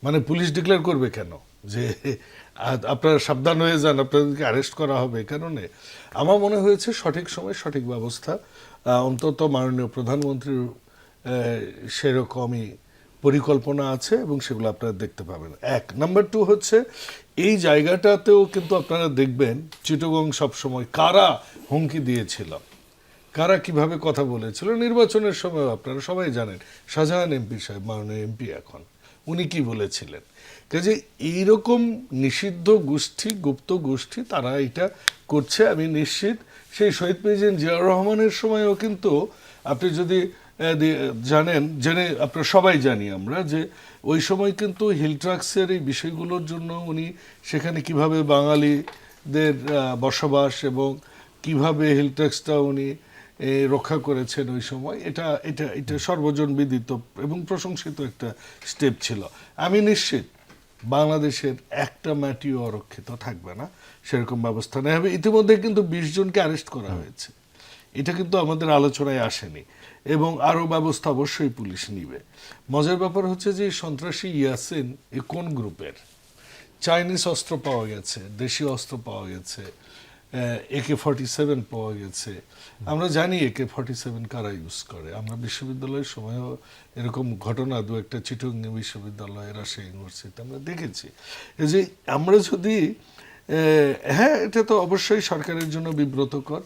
মানে পুলিশ ডিক্লেয়ার করবে কেন যে আপনারা সাবধান হয়ে যান, আপনাদেরকে অ্যারেস্ট করা হবে? কারণে আমার মনে হয়েছে সঠিক সময় সঠিক ব্যবস্থা, অন্তত মাননীয় প্রধানমন্ত্রীর সেরকমই পরিকল্পনা আছে, এবং সেগুলো আপনারা দেখতে পাবেন। নাম্বার 2 হচ্ছে এই জায়গাটাতেও কিন্তু আপনারা দেখবেন চিটাগং সবসময় কারা হুমকি দিয়েছিল, কারা কিভাবে কথা বলেছিল নির্বাচনের সময়, আপনারা সবাই জানেন। শাহজাহান এমপি সাহেব, মাননীয় এমপি এখন, উনি কি বলেছিলেন? কাজে এইরকম নিষিদ্ধ গোষ্ঠী, গুপ্ত গোষ্ঠী, তারা এটা করছে। আমি নিশ্চিত সেই শহীদ প্রেসিডেন্ট জিয়াউর রহমানের সময়ও কিন্তু আপনি যদি জেনে আপনারা সবাই জানি আমরা, যে ওই সময় কিন্তু হিল ট্রাক্সের এই বিষয়গুলোর জন্য উনি সেখানে কিভাবে বাঙালিদের বসবাস এবং কিভাবে হিল ট্রাক্সটা উনি রক্ষা করেছেন ওই সময়, এটা সর্বজন বিদিত এবং প্রশংসিত একটা স্টেপ ছিল। আমি নিশ্চিত বাংলাদেশের একটা মাটিও অরক্ষিত থাকবে না, সেরকম ব্যবস্থা নেওয়া হবে। ইতিমধ্যে কিন্তু 20 জনকে অ্যারেস্ট করা হয়েছে, এটা কিন্তু আমাদের আলোচনায় আসেনি, এবং আরও ব্যবস্থা অবশ্যই পুলিশ নিবে। মজার ব্যাপার হচ্ছে যে সন্ত্রাসী ইয়াসিন কোন গ্রুপের? চাইনিজ অস্ত্র পাওয়া গেছে, দেশীয় অস্ত্র পাওয়া গেছে, AK-47 পাওয়া গেছে। আমরা জানি AK-47 কারা ইউজ করে। আমরা বিশ্ববিদ্যালয়ের সময়ও এরকম ঘটনা দু একটা চিটগাং বিশ্ববিদ্যালয়, রাজশাহী ইউনিভার্সিটি আমরা দেখেছি। এই যে আমরা যদি হ্যাঁ, এটা তো অবশ্যই সরকারের জন্য বিব্রতকর,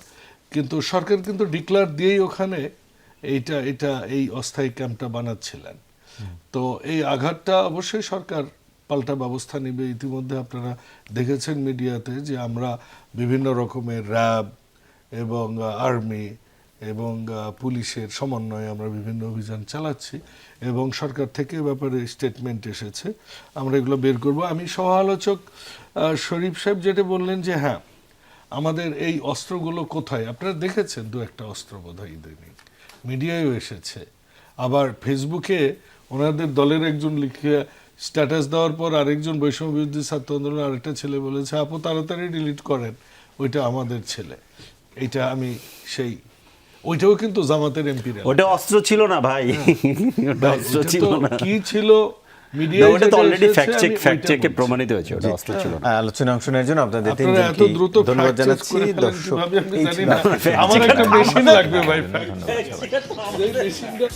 কিন্তু সরকার কিন্তু ডিক্লার দিয়েই ওখানে এই অস্থায়ী ক্যাম্পটা বানাচ্ছিলেন। তো এই আঘাতটা অবশ্যই সরকার পাল্টা ব্যবস্থা নেবে। ইতিমধ্যে আপনারা দেখেছেন মিডিয়াতে যে আমরা বিভিন্ন রকমের র্যাব এবং আর্মি এবং পুলিশের সমন্বয়ে আমরা বিভিন্ন অভিযান চালাচ্ছি এবং সরকার থেকে এ ব্যাপারে স্টেটমেন্ট এসেছে, আমরা এগুলো বের করব। আমি সহ আলোচক শরীফ সাহেব যেটা বললেন যে হ্যাঁ, আমাদের এই অস্ত্রগুলো কোথায়, আপনারা দেখেছেন দু একটা অস্ত্র বোধহয় ইদানিং মিডিয়ায়ও এসেছে। আবার ফেসবুকে ওনাদের দলের একজন লিখে স্ট্যাটাস দেওয়ার পর আরেকজন বৈষম্য বিরোধী ছাত্র আন্দোলনের আরেকটা ছেলে বলেছে, আপু তাড়াতাড়ি ডিলিট করেন, ওইটা আমাদের ছেলে। এইটা আমি ওইটাও কিন্তু জামাতের এমপি। ওটা অস্ত্র ছিল না ভাই, ওটা অস্ত্র ছিল না। কি ছিল না, ওটা তো অলরেডি ফ্যাক্ট চেকে প্রমাণিত হয়েছে, ওটা অস্ত্র ছিল না। আলোচনা অংশ নেওয়ার জন্য আপনাদের আপনারা এত তিনজনকে দ্রুত ধন্যবাদ fact check জানাচ্ছি। করে ফেলেন দর্শক কিভাবে আমি এই জানি ছিল না। আপনাদের আমার একটা মেশিন লাগবে ভাই। ধন্যবাদ সবাইকে। এই মেশিনটা